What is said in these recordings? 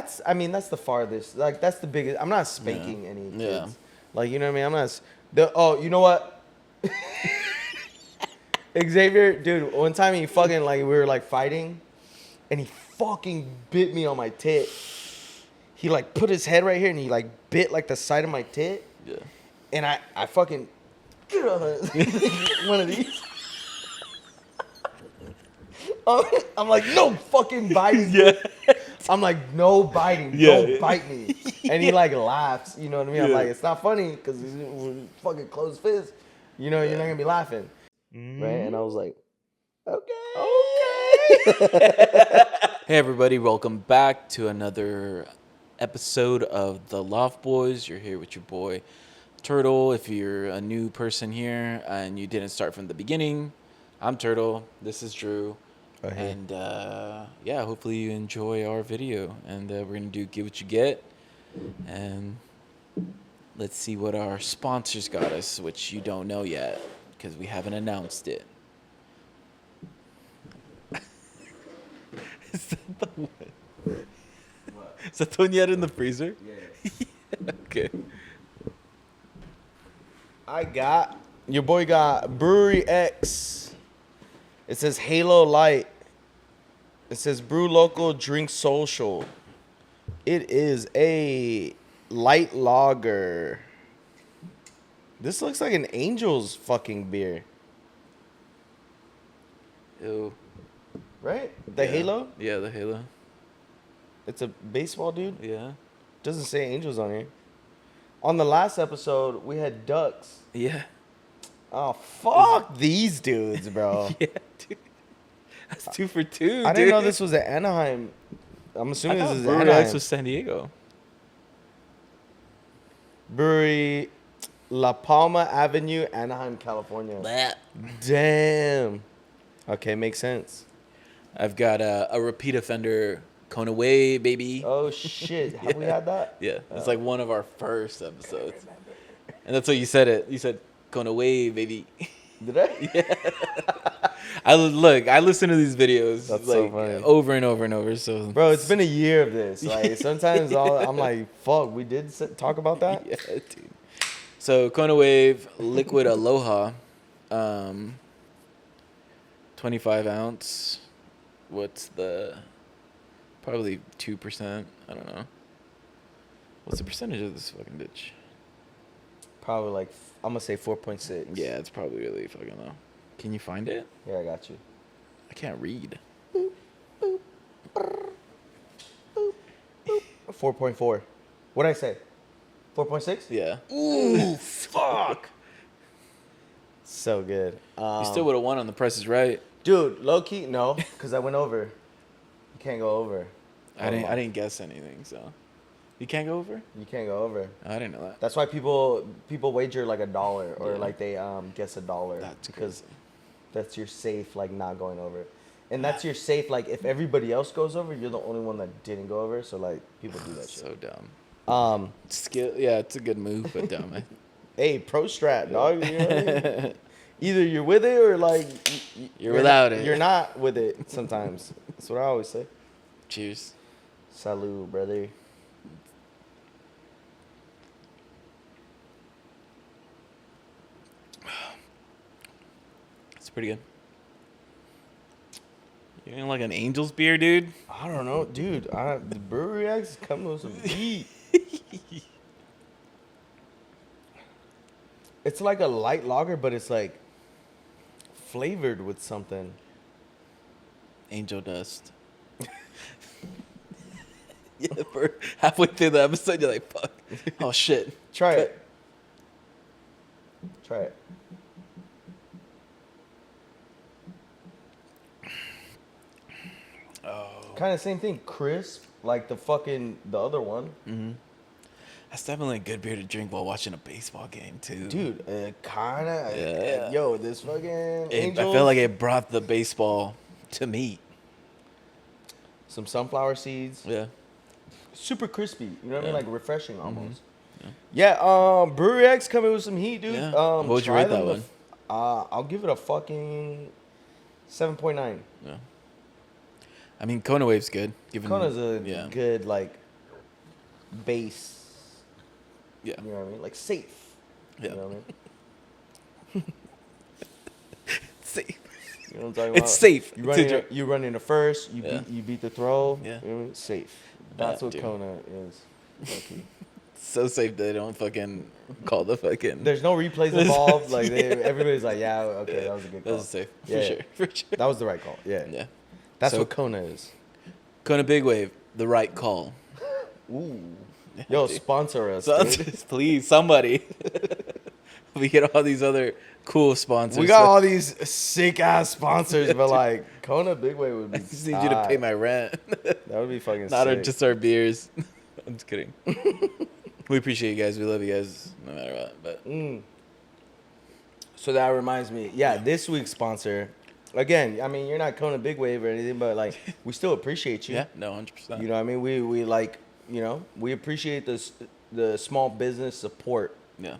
that's the farthest. Like, that's the biggest. I'm not spanking any kids. Yeah. Like, you know what I mean? I'm not. You know what? Xavier, dude, one time he fucking, like, we were, like, fighting, and he fucking bit me on my tit. He, like, put his head right here, and he, like, bit, like, the side of my tit. Yeah. And I fucking, one of these. I'm like, no fucking biting. Yeah. I'm like, no biting. Don't bite me. And he, like, laughs. You know what I mean? I'm like, it's not funny because he's fucking closed fist. You know, you're not going to be laughing. Right? And I was like, okay. Hey, everybody. Welcome back to another episode of The Loft Boys. You're here with your boy, Turtle. If you're a new person here and you didn't start from the beginning, I'm Turtle. This is Drew. Oh, hey. And, yeah, hopefully you enjoy our video. And we're going to do Get What You Get. And let's see what our sponsors got us, which you don't know yet because we haven't announced it. Is that the one? What? Is that the one you had in the freezer? Yeah. Okay. Your boy got Brewery X. It says Halo Light. It says brew local, drink social. It is a light lager. This looks like an Angel's fucking beer. Ew. Right? The Halo? Yeah, the Halo. It's a baseball dude? Yeah. Doesn't say Angels on here. On the last episode, we had Ducks. Yeah. Oh, fuck these dudes, bro. Yeah, dude. That's 2 for 2, I didn't know this was at Anaheim. I'm assuming this is Brewery Anaheim. X was San Diego. Brewery La Palma Avenue, Anaheim, California. Damn. Okay, makes sense. I've got a repeat offender, Kona Way, baby. Oh, shit. Have we had that? Yeah, it's like one of our first episodes. And that's what you said it. You said Kona Way, baby. Did I? Yeah. I listen to these videos That's like so funny. over and over and over. So, Bro, it's been a year of this. Like, sometimes I'm like, fuck, we did talk about that? Yeah, dude. So Kona Wave Liquid Aloha, 25 ounce. What's the probably 2%? I don't know. What's the percentage of this fucking bitch? Probably like, I'm going to say 4.6. Yeah, it's probably really fucking low. Can you find it? Yeah, I got you. I can't read. 4.4. What'd I say? 4.6? Yeah. Ooh, fuck. So good. You still would have won on The Price is Right. Dude, low key, no, because I went over. You can't go over. I didn't guess anything, so. You can't go over? You can't go over. I didn't know that. That's why people wager like $1 or Yeah. like they guess $1. That's because crazy. that's your safe, like, not going over. And that's your safe, like, if everybody else goes over, you're the only one that didn't go over. So, like, people do that shit. So dumb. Skill. Yeah, it's a good move, but dumb. Hey, pro strat, dog. You know what I mean? Either you're with it or, like, You're without not, it. You're not with it sometimes. That's what I always say. Cheers. Salud, brother. It's pretty good. You ain't like an Angel's beer, dude? I don't know, dude. The Brewery X is coming with some heat. It's like a light lager, but it's like flavored with something. Angel dust. Yeah, for halfway through the episode, you're like, fuck. Oh, shit. Try it. Try it. Oh. Kind of same thing. Crisp, like the other one. Mm-hmm. That's definitely a good beer to drink while watching a baseball game, too. Dude, kind of. Yeah. Yo, this fucking Angels. I feel like it brought the baseball to me. Some sunflower seeds. Yeah. Super crispy. You know what I mean? Like refreshing almost. Mm-hmm. Yeah, Brewery X coming with some heat, dude. Yeah. What would you rate that one? I'll give it a fucking 7.9. Yeah. I mean, Kona Wave's good. Kona's a good, like, base. Yeah. You know what I mean? Like safe. Yeah. You know what I mean? Safe. You know what I'm talking about? It's safe. You run in the first. Yeah. You beat the throw. Yeah. You know what I mean? Safe. That's what dude. Kona is. Okay. So safe that they don't fucking call the fucking. There's no replays involved. Like everybody's like, yeah, okay, that was a good call. That was safe. Yeah, For sure. For sure. That was the right call. Yeah. Yeah. That's So- what Kona is. Kona Big Wave, the right call. Ooh. Yo, dude. sponsor us, So, dude. please, somebody. We get all these other cool sponsors. We got all these sick ass sponsors, but like Kona Big Way would be. I just need you to pay my rent. That would be fucking Not sick. just our beers. I'm just kidding. We appreciate you guys. We love you guys no matter what. But So that reminds me, this week's sponsor. Again, I mean, you're not Kona Big Wave or anything, but like we still appreciate you. yeah, no, 100%. You know what I mean? We like, you know, we appreciate the small business support. Yeah.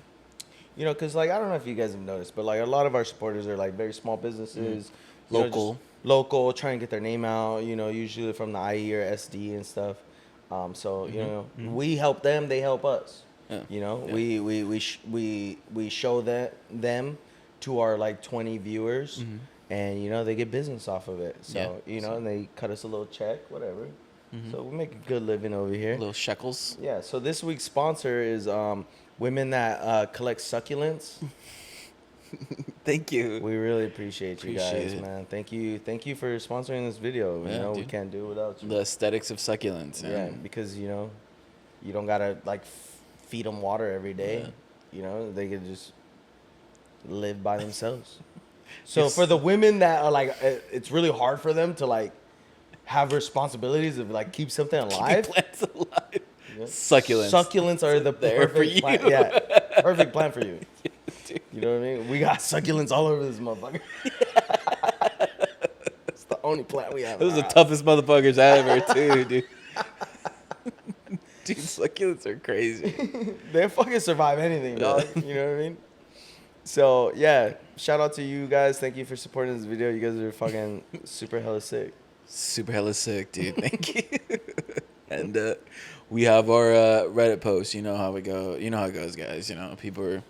You know, because like I don't know if you guys have noticed, but like a lot of our supporters are like very small businesses, you know, Local. just local, trying to get their name out. You know, usually from the IE or SD and stuff. So you know, we help them, they help us. Yeah. You know, Yeah. we show them to our like 20 viewers, and you know they get business off of it. So Yeah. you know, and they cut us a little check, whatever. So we make a good living over here. Little shekels. Yeah. So this week's sponsor is women that collect succulents. Thank you. We really appreciate you Appreciate guys, it. man. Thank you for sponsoring this video. Yeah, You know, we dude. can't do it without you. The aesthetics of succulents. Yeah, and- because you know, you don't gotta like feed them water every day. Yeah. You know, they can just live by themselves. So Yes. for the women that are like, it's really hard for them to like have responsibilities of like keep something alive. Plants alive. Yeah. Succulents. Succulents are the There for perfect you. plant. Yeah, perfect plant for you. Dude. You know what I mean? We got succulents all over this motherfucker. It's the only plant we have. Those are the around. toughest motherfuckers ever, too, dude. Dude, succulents are crazy. They fucking survive anything, dog. You know what I mean? So yeah, shout out to you guys. Thank you for supporting this video. You guys are fucking super hella sick. Super hella sick, dude. Thank you. And we have our Reddit post. You know how we go. You know how it goes, guys. You know, people are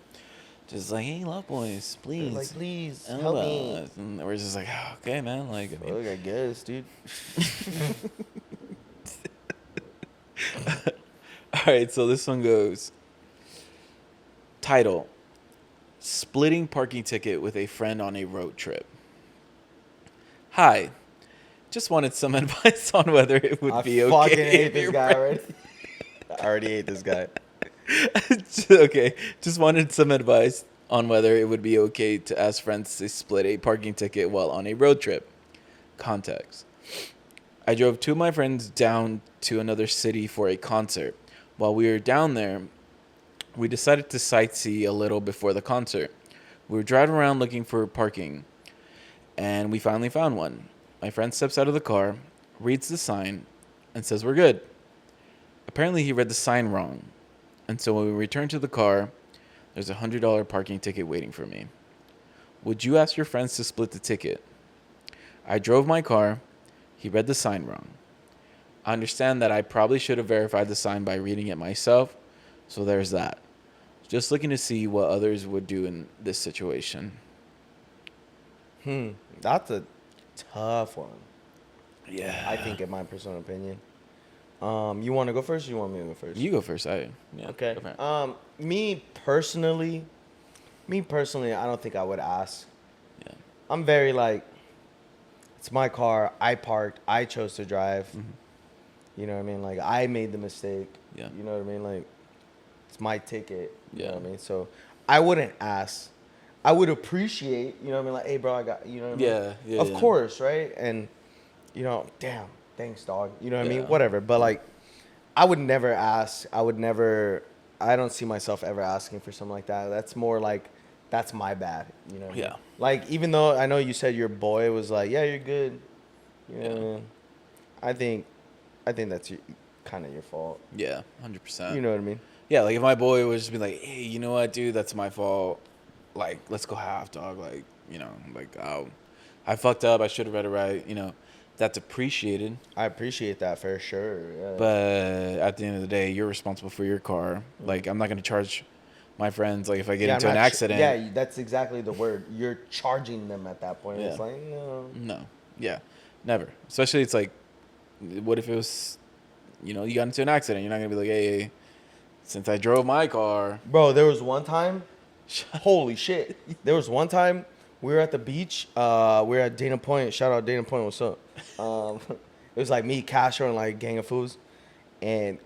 just like, "Hey, love boys, please, Like, please help help me. us." And we're just like, oh, "Okay, man." Like, I mean, Look, I guess, dude. all right. So this one goes. Title: Splitting parking ticket with a friend on a road trip. Hi. Just wanted some advice on whether it would be okay. I fucking hate if this your guy friend- already. I already hate this guy. Okay, just wanted some advice on whether it would be okay to ask friends to split a parking ticket while on a road trip. Context: I drove two of my friends down to another city for a concert. While we were down there, we decided to sightsee a little before the concert. We were driving around looking for parking, and we finally found one. My friend steps out of the car, reads the sign, and says we're good. Apparently he read the sign wrong, and so when we return to the car, there's a $100 parking ticket waiting for me. Would you ask your friends to split the ticket? I drove my car. He read the sign wrong. I understand that I probably should have verified the sign by reading it myself, so there's that. Just looking to see what others would do in this situation. That's a tough one. Yeah. I think, in my personal opinion. You want to go first? Or you want me to go first? You go first. Yeah, Okay. go for it. Me personally, I don't think I would ask. Yeah. I'm very like, it's my car. I parked. I chose to drive. You know what I mean? Like, I made the mistake. Yeah. You know what I mean? Like, it's my ticket. You know Yeah. what I mean? So I wouldn't ask. I would appreciate, you know what I mean? Like, hey, bro, I got, you know what I mean? Yeah, Of yeah. course, right? And, you know, damn, thanks, dog. You know what I Yeah. mean? Whatever. But, like, I would never ask. I don't see myself ever asking for something like that. That's more like, that's my bad. You know what I mean? Yeah. Like, even though I know you said your boy was like, yeah, you're good. You know what I Yeah. mean? I think that's kind of your fault. Yeah, 100%. You know what I mean? Yeah, like if my boy was just be like, hey, you know what, dude, that's my fault. Like, let's go half, dog. Like, you know, like, oh, I fucked up. I should have read it right. You know, that's appreciated. I appreciate that for sure. Yeah. But at the end of the day, you're responsible for your car. Like, I'm not gonna charge my friends like if I get into I'm an not accident. yeah, that's exactly the word. You're charging them at that point. Yeah. It's like No. Yeah. Never. Especially it's like, what if it was, you got into an accident? You're not gonna be like, hey, since I drove my car. Bro, there was one time. Holy shit! There was one time we were at the beach. We were at Dana Point. Shout out Dana Point. What's up? It was like me, Castro, and like gang of fools. And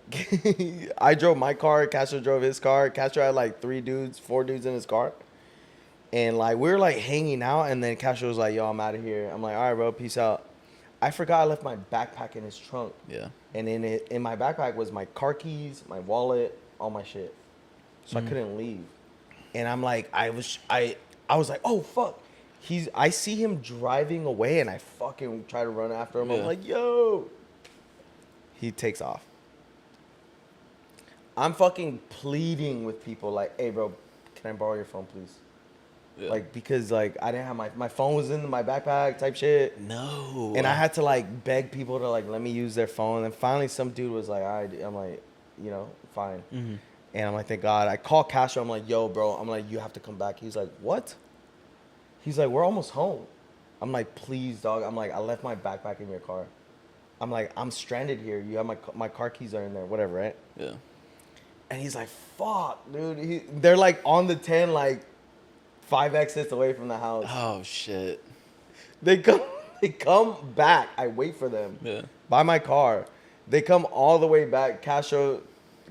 I drove my car. Castro drove his car. Castro had like 4 dudes in his car. And like we were like hanging out, and then Castro was like, "Yo, I'm out of here." I'm like, "All right, bro, peace out." I forgot I left my backpack in his trunk. Yeah. And in my backpack was my car keys, my wallet, all my shit. So I couldn't leave. And I'm like, I was like, oh fuck. I see him driving away, and I fucking try to run after him. Yeah. I'm like, yo. He takes off. I'm fucking pleading with people like, hey bro, can I borrow your phone, please? Yeah. Like, because like I didn't have my phone was in my backpack type shit. No. And I had to like beg people to like let me use their phone. And finally some dude was like, all right. I'm like, fine. Mm-hmm. And I'm like, thank God. I call Castro. I'm like, yo, bro. I'm like, you have to come back. He's like, what? He's like, we're almost home. I'm like, please, dog. I'm like, I left my backpack in your car. I'm like, I'm stranded here. You have my car keys are in there, whatever, right? Yeah. And he's like, fuck, dude. They're like on the 10, like 5 exits away from the house. Oh, shit. They come back. I wait for them. Yeah. By my car. They come all the way back. Castro's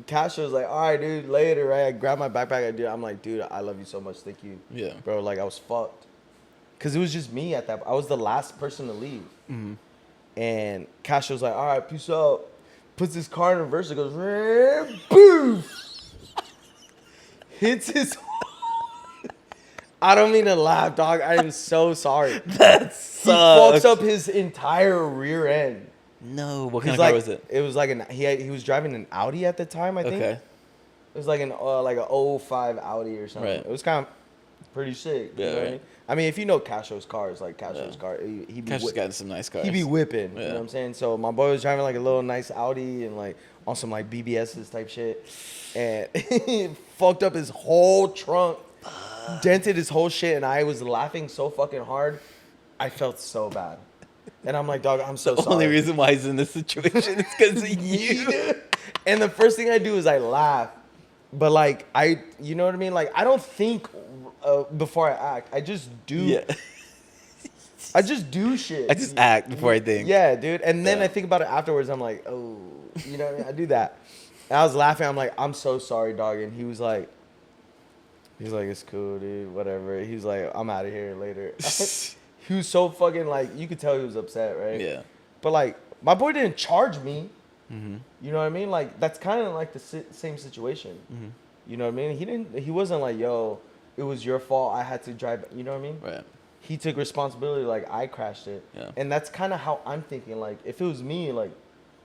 like, all right, dude, later, right? I grab my backpack. I'm like, dude, I love you so much. Thank you. Yeah. Bro, like, I was fucked. Because it was just me at that. I was the last person to leave. Mm-hmm. And Castro's like, all right, peace out. Puts his car in reverse. It goes, boom. Hits his... I don't mean to laugh, dog. I am so sorry. That sucks. He fucks up his entire rear end. No, what kind of car was it? It was like he was driving an Audi at the time, I think. Okay. It was like an 05 Audi or something. Right. It was kind of pretty sick. Yeah, you know right. what I mean? I mean, if you know Castro's cars, like Castro's car, Castro's got some nice cars. He be whipping, you know what I'm saying? So my boy was driving like a little nice Audi and like on some like BBS's type shit, and he fucked up his whole trunk, dented his whole shit, and I was laughing so fucking hard, I felt so bad. And I'm like, dog, I'm so sorry. The only reason why he's in this situation is because of you. And the first thing I do is I laugh. But, like, you know what I mean? Like, I don't think before I act. I just do. Yeah. I just do shit. I just act before I think. Yeah, dude. And then I think about it afterwards. I'm like, oh, you know what I mean? I do that. And I was laughing. I'm like, I'm so sorry, dog. And he was like, it's cool, dude. Whatever. He's like, I'm out of here later. He was so fucking, like, you could tell he was upset, right? Yeah. But, like, my boy didn't charge me. Mm-hmm. You know what I mean? Like, that's kind of like the same situation. Mm-hmm. You know what I mean? He wasn't like, yo, it was your fault. I had to drive. You know what I mean? Right. He took responsibility. Like, I crashed it. Yeah. And that's kind of how I'm thinking. Like, if it was me, like,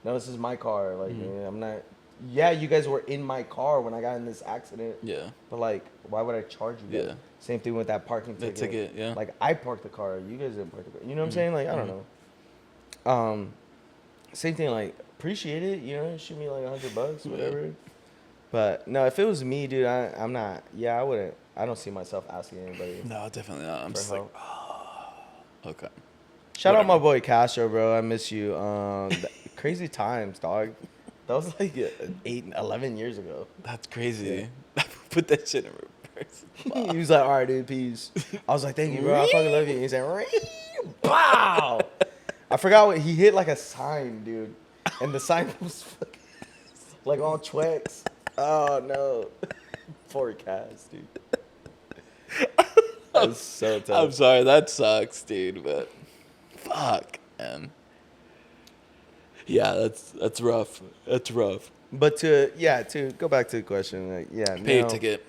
no, this is my car. Like, I'm not. Yeah, you guys were in my car when I got in this accident. Yeah. But, like, why would I charge you guys? Yeah. Same thing with that parking ticket. The ticket, yeah. Like, I parked the car. You guys didn't park the car. You know what I'm saying? Like, I don't know. Same thing, like, appreciate it. You know, shoot me like $100, whatever. Yeah. But, no, if it was me, dude, I'm not. Yeah, I wouldn't. I don't see myself asking anybody. No, definitely not. I'm just help. Like, oh, okay. Shout out my boy Castro, bro. I miss you. Crazy times, dog. That was like 11 years ago. That's crazy. Yeah. Put that shit in reverse. He was like, all right, dude, peace. I was like, thank you, bro. I fucking love you. And he said, pow. I forgot what he hit, like a sign, dude. And the sign was fucking, like all Twix. Oh, no. Poor Cass, dude. That's so tough. I'm sorry. That sucks, dude. But fuck, man. Yeah, that's rough. That's rough. But to go back to the question, like, yeah, pay a ticket.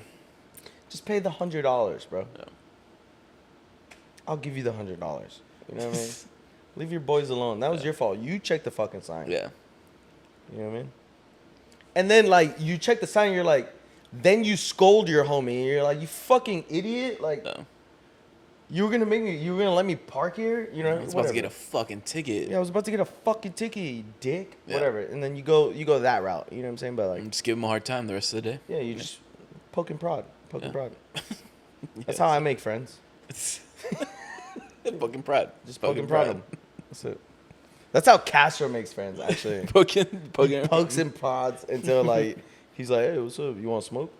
Just pay the $100, bro. Yeah. I'll give you the $100. You know what I mean? Leave your boys alone. That was your fault. You checked the fucking sign. Yeah. You know what I mean? And then like you check the sign, you're like, then you scold your homie. And you're like, you fucking idiot. Like, You were gonna let me park here, you know? I was about to get a fucking ticket. Yeah, I was about to get a fucking ticket, you dick. Yeah. Whatever. And then you go that route. You know what I'm saying? But like, Just give him a hard time the rest of the day. yeah, you just poke and prod, Yeah. That's how I make friends. Fucking pride. Just poke and prod them. That's it. That's how Castro makes friends, actually. Poking. He pokes and prods until like he's like, hey, what's up? You want to smoke?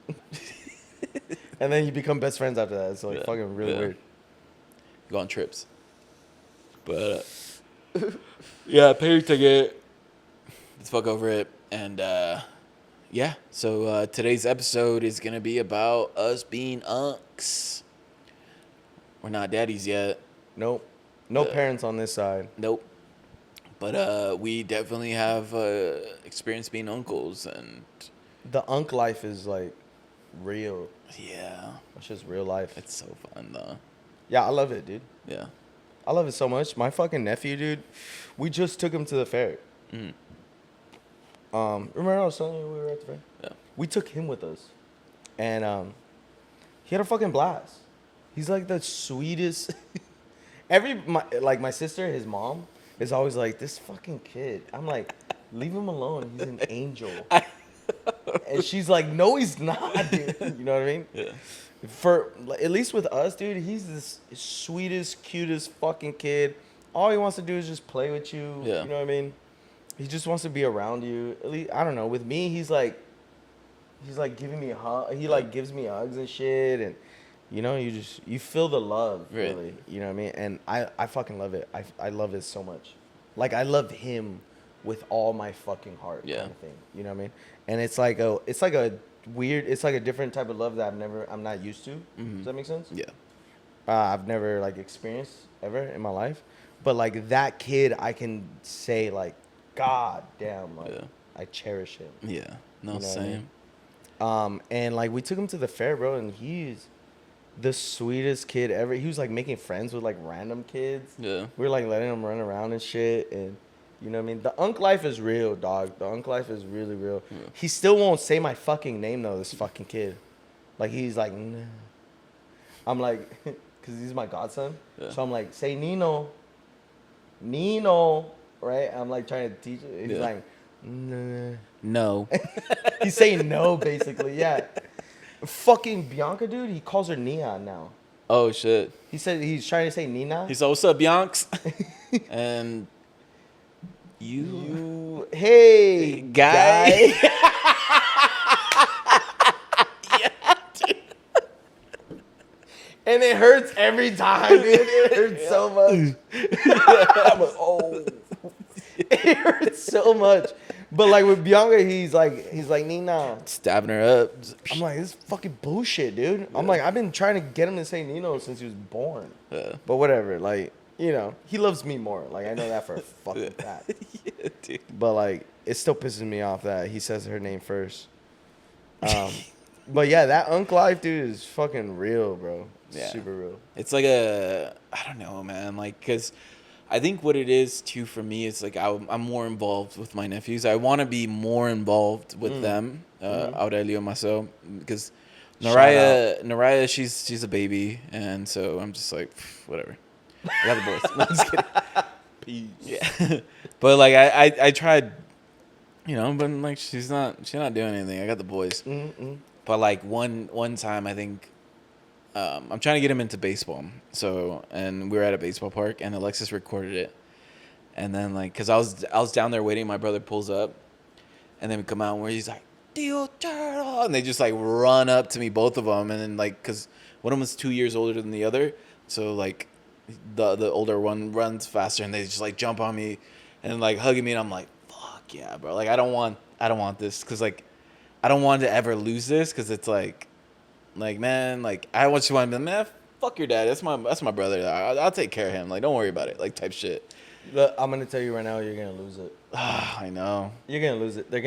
And then you become best friends after that. It's like fucking really weird. Go on trips. But yeah, pay your ticket. Let's fuck over it. And yeah, so today's episode is gonna be about us being unks. We're not daddies yet. Nope. No parents on this side. Nope. But we definitely have experience being uncles, and The unk life is like real. yeah, It's just real life. it's so fun though. Yeah, I love it, dude. Yeah. I love it so much. My fucking nephew, dude, we just took him to the fair. Mhm. Remember I was telling you we were at the fair? Yeah. We took him with us. And he had a fucking blast. He's like the sweetest. My sister, his mom, is always like, this fucking kid. I'm like, leave him alone. He's an angel. And she's like, no, he's not, dude. You know what I mean? Yeah. For at least with us, dude, he's this sweetest, cutest fucking kid. All he wants to do is just play with you. Yeah. You know what I mean? He just wants to be around you. At least, I don't know. With me, he's like giving me a hug. He like gives me hugs and shit, and you know, you feel the love, Right. really. You know what I mean? And I fucking love it. I love it so much. Like I love him with all my fucking heart, Yeah. kind of thing. You know what I mean? And it's like a different type of love that I'm not used to. Does that make sense? Yeah. I've never like experienced ever in my life, but like that kid, I can say like, God damn, like Yeah. I cherish him. Yeah. No, You know what I same. mean? And like we took him to the fair, bro, and he's the sweetest kid ever. He was like making friends with like random kids. Yeah. We were like letting him run around and shit, and you know what I mean? The unk life is real, dog. The unk life is really real. Yeah. He still won't say my fucking name though, this fucking kid. Like he's like, nah. I'm like, cause he's my godson. Yeah. So I'm like, say Nino. Nino, right? I'm like trying to teach it. He's Yeah. like, nah. No. He's saying no, basically. Yeah. Fucking Bianca, dude. He calls her Nia now. Oh shit. He said he's trying to say Nina. He said, "What's up, Bionks?" And you Hey, guy. And it hurts every time, dude. It hurts so much. I'm like, oh. It hurts so much. But like with Bianca, he's like Nina. Stabbing her up. I'm like, this is fucking bullshit, dude. I'm like, I've been trying to get him to say Nino since he was born. Yeah. But whatever, like, you know, he loves me more. Like, I know that for a fucking fact. Yeah, dude. But like, it still pisses me off that he says her name first. But yeah, that unk life, dude, is fucking real, bro. It's Yeah. super real. It's like I don't know, man. Like, cause I think what it is too for me is like I'm more involved with my nephews. I want to be more involved with them, Aurelio, myself, because Shout Naraya, she's a baby, and so I'm just like, whatever. I got the boys. No, I'm just kidding. Yeah, but like I tried, you know, but like she's not doing anything. I got the boys. But like one time, I think I'm trying to get him into baseball. So, and we were at a baseball park, and Alexis recorded it. And then like, cause I was down there waiting. My brother pulls up, and then we come out where he's like, "Tio Turtle," and they just like run up to me, both of them. And then like, cause one of them was 2 years older than the other, so like the older one runs faster, and they just like jump on me, and like hugging me, and I'm like, "Fuck yeah, bro!" Like I don't want this, cause like I don't want to ever lose this, cause it's like man, like I want to be man, fuck your dad. That's my brother. I'll take care of him. Like don't worry about it. Like type shit. Look, I'm gonna tell you right now, you're gonna lose it. I know. You're gonna lose it. They're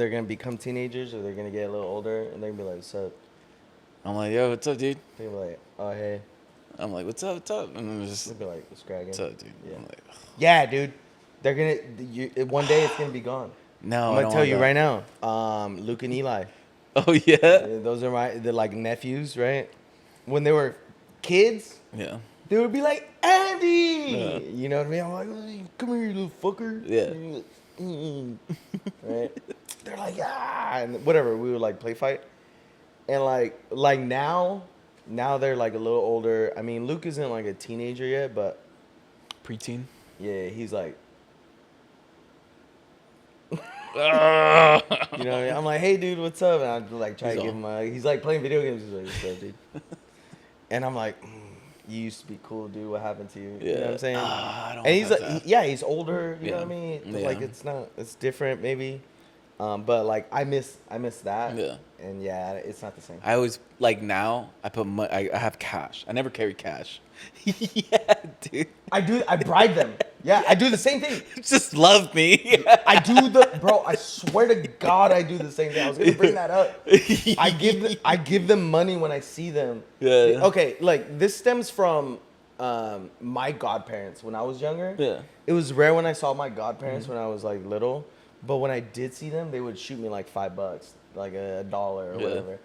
gonna become teenagers, or they're gonna get a little older, and they're gonna be like, "What's up?" I'm like, yo, what's up, dude? They're gonna be like, "Oh hey." I'm like, what's up? And then just, They'll be like, "Scragging." what's up, dude? Yeah. I'm like, Yeah, dude. They're gonna. One day it's gonna be gone. no, I'm I gonna don't tell want you that. right now. Luke and Eli. Oh yeah. Those are they're like nephews, right? When they were kids, Yeah. they would be like, Andy! Yeah. You know what I mean? I'm like, "Hey, come here, you little fucker. Yeah. Right? They're like, ah, and whatever. We would like play fight. And like now they're like a little older. I mean, Luke isn't like a teenager yet, but Preteen. yeah, he's like, Ah. you know what I mean? I'm like, hey, dude, what's up? And I like try He's to give all- him he's like playing video games. He's like, what's up, dude? And I'm like, you used to be cool, dude. What happened to you? You know what I'm saying? I don't And he's have like, that. yeah, he's older. You know Yeah. what I mean? Yeah. Like it's different maybe. But like I miss that. Yeah. And yeah, it's not the same. I always like now. I put I have cash. I never carry cash. Yeah, dude. I bribe them. Yeah, I do the same thing. Just love me. I do bro. I swear to God, I do the same thing. I was gonna bring that up. I give them money when I see them. Yeah. Okay, like this stems from my godparents when I was younger. Yeah. It was rare when I saw my godparents when I was like little, but when I did see them, they would shoot me like $5, like $1 or Yeah. whatever.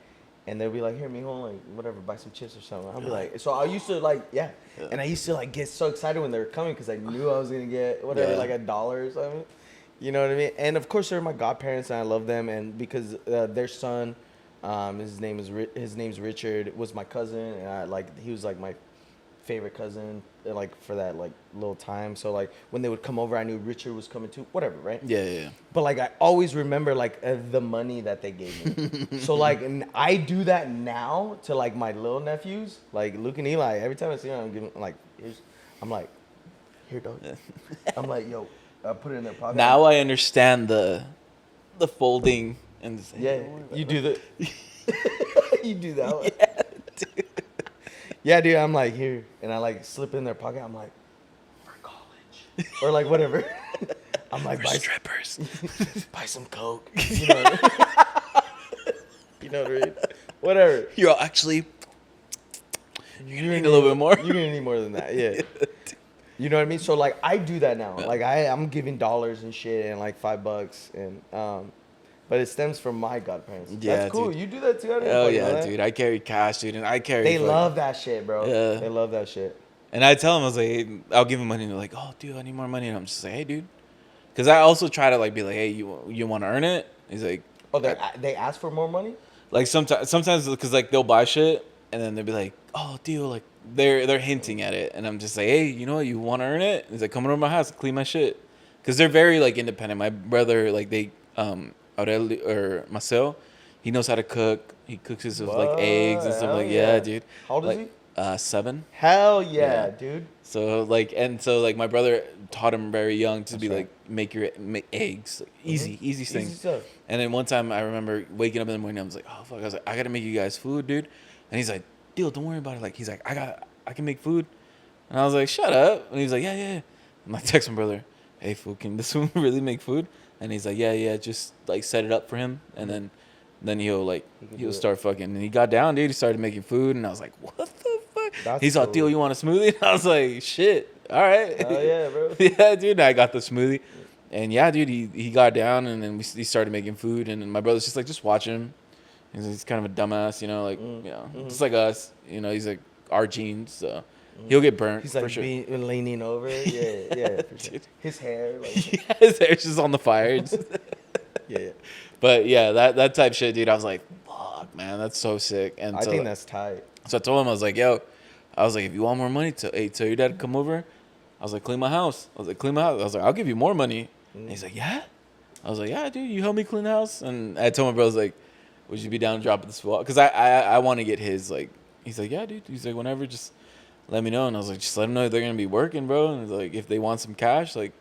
And they'd be like, here, mijo, like, whatever, buy some chips or something. I'd be like, so I used to like, yeah. And I used to like get so excited when they were coming because I knew I was going to get whatever, Yeah. like $1 or something. You know what I mean? And of course, they're my godparents and I love them. And because their son, his name's Richard, was my cousin. And he was like my favorite cousin, like for that like little time. So like when they would come over, I knew Richard was coming too, whatever, right? Yeah. But like I always remember like the money that they gave me. So like and I do that now to like my little nephews, like Luke and Eli. Every time I see them, I'm giving like I'm like, here, dog. I'm like, yo, I put it in their pocket. Now I understand the folding and the, Yeah, you do the you do that one. Yeah, dude. Yeah, dude. I'm like here, and I like slip in their pocket. I'm like, for college or like whatever. I'm like, For buy strippers. buy some coke. You know what I mean? You know what I mean? Whatever. You're actually. You're gonna need a little bit more. You're gonna need more than that. Yeah. You know what I mean? So like I do that now. Like I'm giving dollars and shit and like $5 and but it stems from my godparents. Yeah, That's cool. dude. You do that too? I didn't Oh fucking know yeah, that. dude. I carry cash, dude, and I carry. They fucking- love that shit, bro. Yeah. They love that shit. And I tell them, I was like, hey, I'll give them money. And they're like, oh, dude, I need more money. And I'm just like, hey, dude. Because I also try to like be like, hey, you want to earn it? He's like, Oh, they ask for more money? like sometimes because like they'll buy shit and then they'll be like, oh, dude, like they're hinting at it. And I'm just like, hey, you know what? You want to earn it? And he's like, come over to my house, clean my shit. Because they're very like independent. My brother, like Aurelio or Marcel, he knows how to cook. He cooks his with like eggs and stuff Hell like yeah. yeah, dude. How old is like, he? 7. Hell yeah, Yeah. dude. So like my brother taught him very young to That's be right. like make eggs, like, easy Easy things. stuff. And then one time I remember waking up in the morning, I was like, oh fuck, I was like, I gotta make you guys food, dude. And he's like, dude, don't worry about it. Like he's like, I can make food. And I was like, shut up. And he's like, yeah. And I text my brother, hey fool, can this one really make food? And he's like, yeah, just like set it up for him, and then he'll do it. start fucking. And he got down, dude. He started making food, and I was like, what the fuck? That's He's like, cool. Theo, you want a smoothie? And I was like, shit, all right. Hell yeah, bro. Yeah, dude. And I got the smoothie, and yeah, dude, he got down, and then he started making food, and then my brother's just like, just watch him. He's kind of a dumbass, you know, like just like us, you know. He's like our genes, so he'll get burnt. He's for like sure. leaning over. Yeah, for sure. Dude. His hair, like, Yeah, his hair's just on the fire. It's- yeah. But yeah, that type shit, dude. I was like, fuck, man, that's so sick. And I so, think that's tight. so I told him, I was like, yo, if you want more money, tell your dad to come over. I was like, clean my house. I was like, I'll give you more money. And he's like, yeah. I was like, yeah, dude, you help me clean the house. And I told my bro, I was like, would you be down to drop this off? Because I want to get his, like, he's like, yeah, dude. He's like, whenever, just let me know. And I was like, just let them know if they're going to be working, bro. And he's like, if they want some cash, like,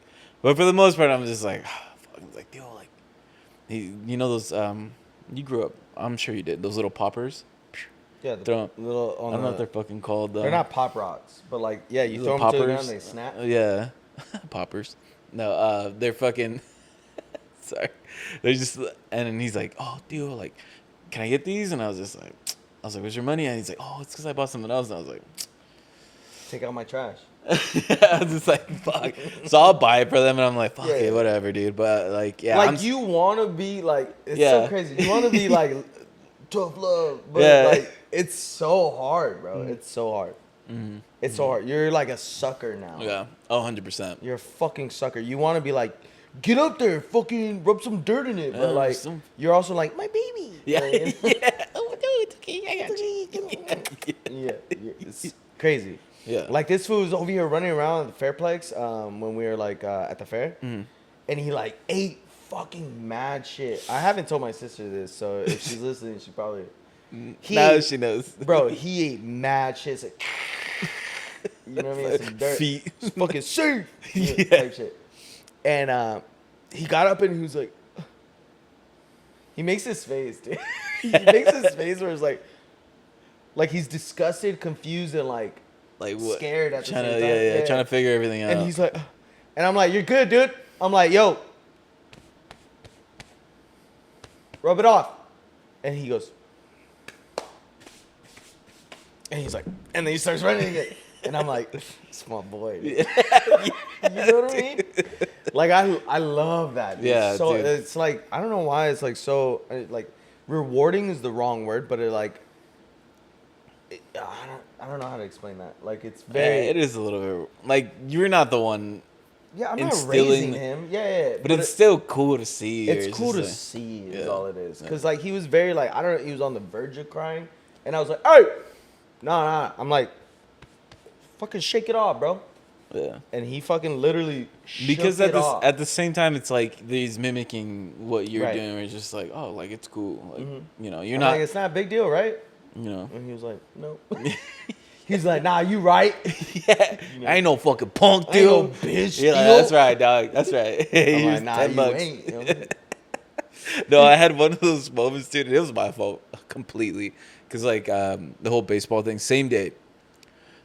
but for the most part, I'm just like, fuck. He's like, yo, like, you know those, you grew up, I'm sure you did, those little poppers? Yeah, the Throw- little. I don't know what they're fucking called. They're not pop rocks, but like, yeah, you Little throw them to the poppers. ground, they snap. Yeah, poppers. No, they're fucking. Sorry, they're just. And then he's like, "Oh, dude, like, can I get these?" And I was like, "Where's your money?" And he's like, "Oh, it's because I bought something else." And I was like, Take out my trash. I was just like, "Fuck." So I'll buy it for them, and I'm like, "Fuck Yeah. it, whatever, dude." But like, yeah, Like you want to be like, it's Yeah. so crazy. You want to be like tough love, but Yeah. like it's so hard, bro. It's so hard. It's so hard. You're like a sucker now. Yeah. Oh, 100%. You're a fucking sucker. You want to be like, get up there, fucking rub some dirt in it. But like, you're also like, my baby. Yeah. Yeah. Oh, no, it's okay. I got you. Yeah. It's crazy. Yeah. Like this fool was over here running around at the Fairplex when we were like at the fair. And he like ate fucking mad shit. I haven't told my sister this, so if she's listening, she probably... Now she knows. Bro, he ate mad shit. It's like, you know what I mean? Some dirt. Feet. It's fucking safe. Yeah. Type shit. And he got up and he was like... He makes this face, dude. He makes this face where it's like he's disgusted, confused, and like what? scared at the Trying same to, time. yeah, trying to figure everything out. And he's like... And I'm like, you're good, dude. I'm like, yo. Rub it off. And he goes... And he's like, and then he starts running again. And I'm like, small boy. Dude. You know what I mean? Like, I love that. Dude. Yeah, so dude. it's like, I don't know why it's like so, like, rewarding is the wrong word, but I don't know how to explain that. Like, it's very. Yeah, it is a little bit, like, you're not the one. Yeah, I'm not instilling, raising him. Yeah. But it's still cool to see. It's cool to see is all it is. Because, like, he was very, like, I don't know, he was on the verge of crying. And I was like, hey! Nah. I'm like, fucking shake it off, bro. Yeah. And he fucking literally because shook it off. at the same time, it's like he's mimicking what you're Right. doing. Where it's just like, oh, like it's cool. Like, you know, you're I'm not. like, it's not a big deal, right? You know. And he was like, no. He's like, nah, you right. Yeah. You know, I ain't no fucking punk, I dude. ain't no bitch, Yeah, Theo. that's right, dog. That's right. I'm Here's like, nah, $10. you ain't. You know? No, I had one of those moments, dude. And it was my fault completely. Because, like, the whole baseball thing, same day.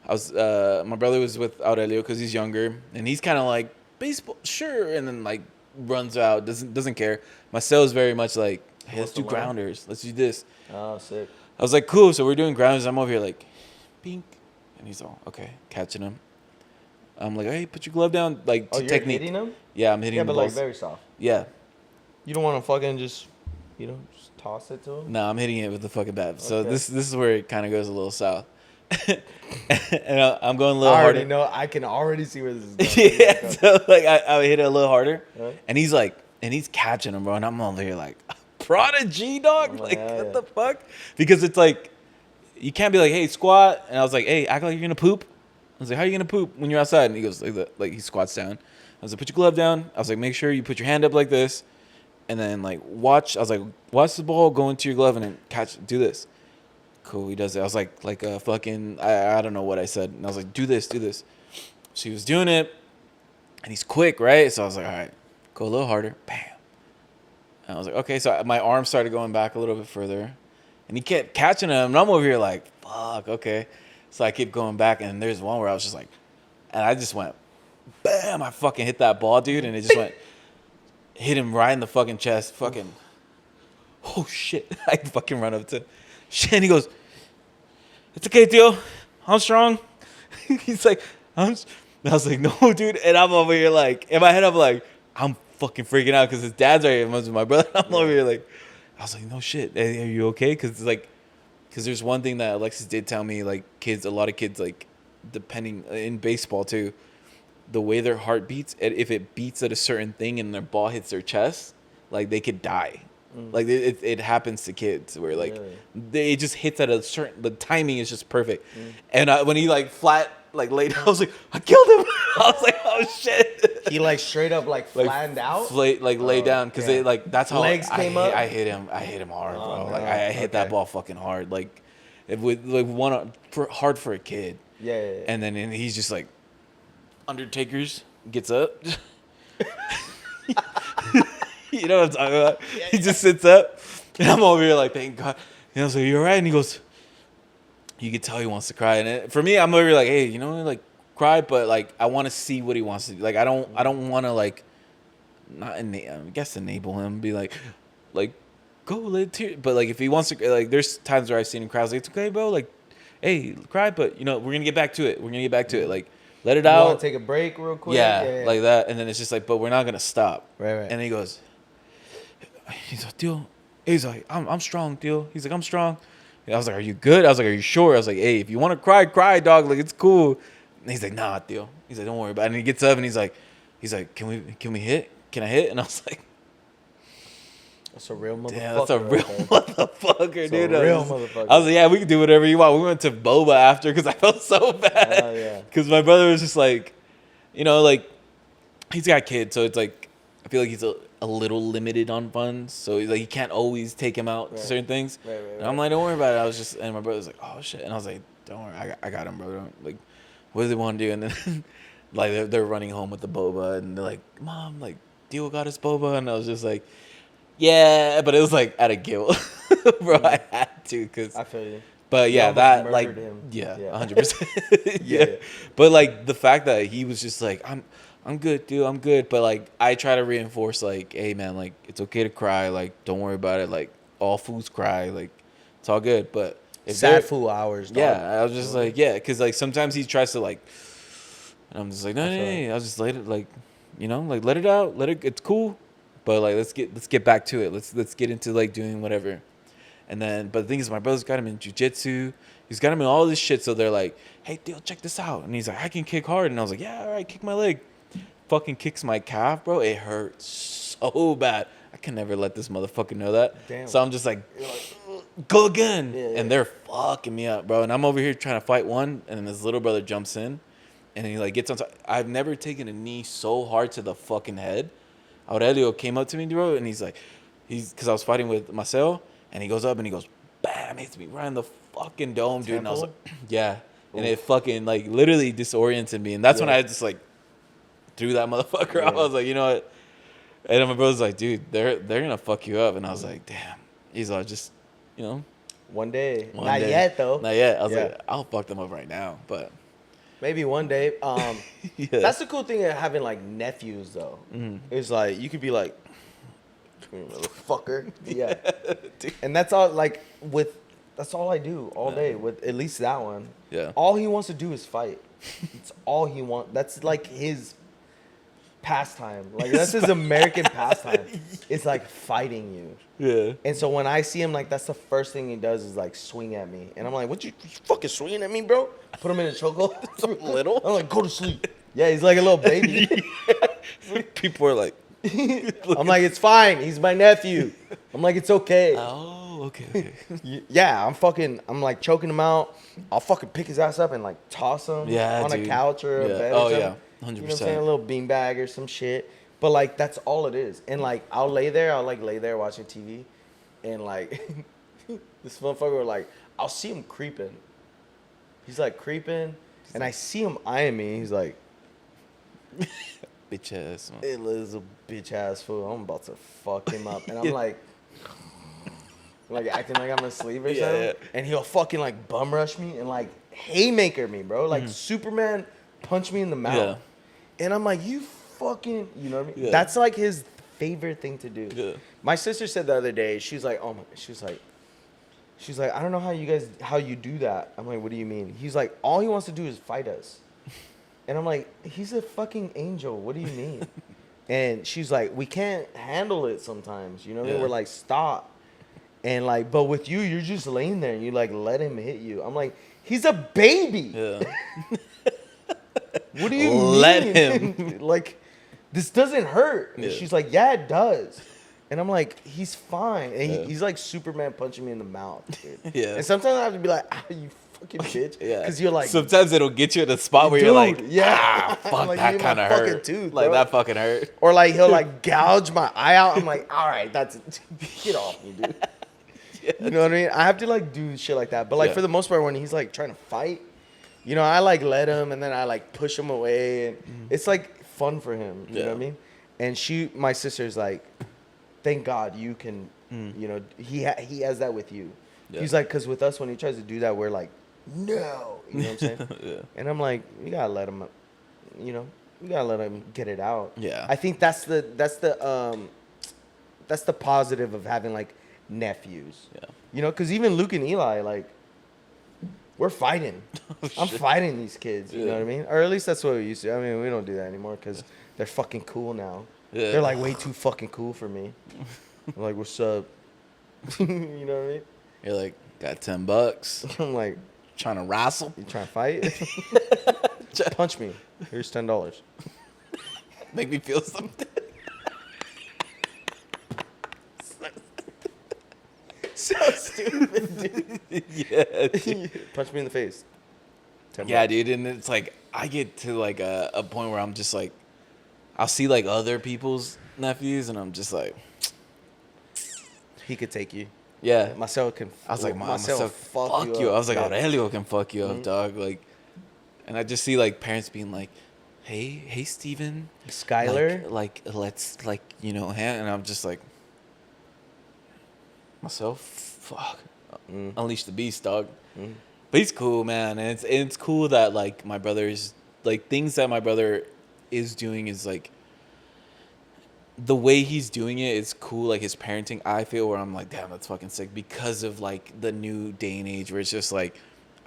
I was, my brother was with Aurelio because he's younger. And he's kind of like, baseball, sure. And then, like, runs out, doesn't care. Marcel is very much like, hey, let's do grounders. Let's do this. Oh, sick. I was like, cool. So we're doing grounders. I'm over here like, pink. And he's all, okay, catching him. I'm like, hey, put your glove down. Like, Oh, you're technique. hitting him? Yeah, I'm hitting Yeah, the but like balls. very soft. Yeah. You don't want to fucking just toss it to him? No, I'm hitting it with the fucking bat. So Okay. this is where it kind of goes a little south. And I'm going a little I already harder. know. I can already see where this is going. Yeah, so like I hit it a little harder, Right. and he's like, and he's catching him, bro, and I'm over here like, prodigy, dog, Oh, like yeah, what yeah. the fuck? Because it's like, you can't be like, hey, squat, and I was like, hey, act like you're gonna poop. I was like, how are you gonna poop when you're outside? And he goes like that, like he squats down. I was like, put your glove down. I was like, make sure you put your hand up like this, and then like watch. I was like, watch the ball go into your glove and then catch. Do this. Cool, he does it. I was like a fucking, I don't know what I said. And I was like, do this. So he was doing it, and he's quick, right? So I was like, all right, go a little harder. Bam. And I was like, okay. So my arm started going back a little bit further, and he kept catching him. And I'm over here like, fuck, okay. So I keep going back, and there's one where I was just like, and I just went, bam. I fucking hit that ball, dude, and it just went, hit him right in the fucking chest. Fucking, oh shit. I fucking run up to shit, and he goes, it's okay, Theo. I'm strong. He's like, and I was like, no, dude. And I'm over here like, in my head, I'm like, I'm fucking freaking out because his dad's right here. With my brother. I'm over here like, I was like, no shit. Hey, are you okay? Because there's one thing that Alexis did tell me, like a lot of kids, like depending in baseball too, the way their heart beats, if it beats at a certain thing and their ball hits their chest, like they could die. Like it happens to kids where like it just hits at a certain, the timing is just perfect. And when he like flat like laid down, I was like, I killed him. I was like, oh shit. He like straight up like flattened out. Lay down because they like that's how Legs came up. I hit him hard, bro. No. Like I hit that ball fucking hard. Like it would like hard for a kid. Yeah. And then he's just like Undertaker's gets up. You know what I'm talking about? Yeah. He just sits up, and I'm over here like, thank God. And I was like, you all right? And he goes, you could tell he wants to cry. And for me, I'm over here like, hey, you know, like cry, but like I want to see what he wants to do. Like I don't want to like enable him, be like go let it tear. But like if he wants to, like there's times where I've seen him cry. I was like, it's okay, bro. Like, hey, cry, but you know we're gonna get back to it. Like let it You out. want to take a break real quick? Yeah, like that. And then it's just like, but we're not gonna stop. Right. And he goes, he's like, Theo. He's like, I'm strong, Theo. He's like, I'm strong. I was like, are you good? I was like, are you sure? I was like, hey, if you want to cry, cry, dog. Like, it's cool. And he's like, nah, Theo. He's like, don't worry about it. And he gets up and he's like, can we hit? Can I hit? And I was like, That's a real motherfucker. damn, that's a real motherfucker, dude. A real motherfucker. I was like, yeah, we can do whatever you want. We went to Boba after because I felt so bad. Oh, yeah. Because my brother was just like, like, he's got kids, so it's like, I feel like he's a little limited on funds. So he's like, he can't always take him out to certain things. Right. And I'm like, don't worry about it. And my brother's like, oh, shit. And I was like, don't worry. I got him, bro. Like, what do they want to do? And then, like, they're running home with the boba. And they're like, Mom, like, Dio got us boba. And I was just like, yeah. But it was, like, out of guilt. Bro, I had to. Cause, I feel you. but, yeah, You that, almost like, murdered him. yeah, Yeah. 100%. Yeah. But, like, the fact that he was just like, I'm good, dude. I'm good. But, like, I try to reinforce, like, hey, man, like, it's okay to cry. Like, don't worry about it. Like, all fools cry. Like, it's all good. But if Sad fool hours, dog. yeah, I was just like, yeah. Because, like, sometimes he tries to, like, and I'm just like, no. I'll just let it, like, like, let it out. It's cool. But, like, let's get back to it. Let's get into, like, doing whatever. And then, but the thing is, my brother's got him in jiu-jitsu. He's got him in all this shit. So they're like, hey, Theo, check this out. And he's like, I can kick hard. And I was like, yeah, all right, kick my leg. Fucking kicks my calf, bro. It hurts so bad. I can never let this motherfucker know that. Damn. So I'm just like, go again. Yeah. And they're fucking me up, bro. And I'm over here trying to fight one. And then this little brother jumps in. And he, like, gets on top. I've never taken a knee so hard to the fucking head. Aurelio came up to me, bro. And he's like, because I was fighting with Marcel. And he goes up and he goes, bam, hits me right in the fucking dome, dude. And I was like, yeah. And it fucking, like, literally disoriented me. And that's when I just, like, threw that motherfucker out. I was like, you know what? And then my brother's like, dude, they're gonna fuck you up. And I was like, damn. He's like, just, One day. One Not day. yet, though. Not yet. I was Yeah. like, I'll fuck them up right now. But Maybe one day. yeah. That's the cool thing of having, like, nephews, though. Mm-hmm. It's like, you could be like, come here, motherfucker. Yeah. Dude. And that's all, like, that's all I do all day with at least that one. Yeah. All he wants to do is fight. It's all he wants. That's, like, his pastime. Like, that's his American pastime. It's, like, fighting you. Yeah. And so when I see him, like, that's the first thing he does is, like, swing at me. And I'm like, what you fucking swinging at me, bro? Put him in a chokehold. Little? I'm like, go to sleep. Yeah, he's like a little baby. People are like, I'm like, it's fine. He's my nephew. I'm like, it's okay. oh, okay. Yeah, I'm like choking him out. I'll fucking pick his ass up and like toss him Yeah, on dude. a couch or a Yeah. bed Oh, or something. yeah. 100%. You know what I'm saying? A little beanbag or some shit. But like, that's all it is. And like, I'll lay there watching TV. And like, this motherfucker, like, I'll see him creeping. He's like creeping. And I see him eyeing me. He's like, Bitch ass. Man. it is a bitch ass fool. I'm about to fuck him up. And I'm like acting like I'm asleep or Yeah, something. yeah. And he'll fucking like bum rush me and like haymaker me, bro. Like Superman punch me in the mouth. Yeah. And I'm like, you fucking, you know what I mean? Yeah. That's like his favorite thing to do. Yeah. My sister said the other day, she's like, she's like, I don't know how you do that. I'm like, what do you mean? He's like, all he wants to do is fight us. And I'm like, he's a fucking angel. What do you mean? And she's like, we can't handle it sometimes. You know what I mean? Yeah. We're like, stop. And like, but with you, you're just laying there and you like let him hit you. I'm like, he's a baby. Yeah. What do you Let mean? him. Like, this doesn't hurt. And Yeah. she's like, yeah, it does. And I'm like, he's fine. And Yeah. he's like Superman punching me in the mouth, dude. Yeah. And sometimes I have to be like, you fucking bitch. Yeah. Because you're like, sometimes it'll get you at a spot where you're dude, like, yeah. fuck, Like, that you hit kind my of fucking hurt. tooth, Like, bro. that fucking hurt. or like he'll like gouge my eye out. I'm like, all right, that's it. Get off me, dude. You know what I mean? I have to like do shit like that. But like Yeah. for the most part, when he's like trying to fight, you know, I like let him and then I like push him away, and it's like fun for him. You know what I Yeah. mean? And my sister's like, thank God you can, you know, he has that with you. Yeah. He's like, because with us, when he tries to do that, we're like, no. You know what I'm saying? Yeah. And I'm like, you gotta let him, you know, you gotta let him get it out. Yeah. I think that's the positive of having like nephews. Yeah. You know, because even Luke and Eli, like, we're fighting. I'm fighting these kids. You know Yeah. what I mean? Or at least that's what we used to. I mean, we don't do that anymore because they're fucking cool now. Yeah. They're like way too fucking cool for me. I'm like, what's up? You know what I mean? You're like, got $10. I'm like, Trying to wrestle. you trying to fight? Punch me. Here's $10. Make me feel something. So stupid, dude. Yeah. Dude. Punch me in the face. $10. Yeah, dude. And it's like, I get to like a point where I'm just like, I'll see like other people's nephews and I'm just like, He could take you. yeah. Marcel can. I was like, Marcel, fuck you. up. I was like, Yeah. Aurelio can fuck you up, dog. Like, and I just see like parents being like, hey, Steven. Skylar. Let's like, and I'm just like, myself, fuck, unleash the beast, dog. But he's cool, man, and it's cool that like my brother's like things that my brother is doing is like the way he's doing it is cool. Like his parenting, I feel where I'm like, damn, that's fucking sick because of like the new day and age where it's just like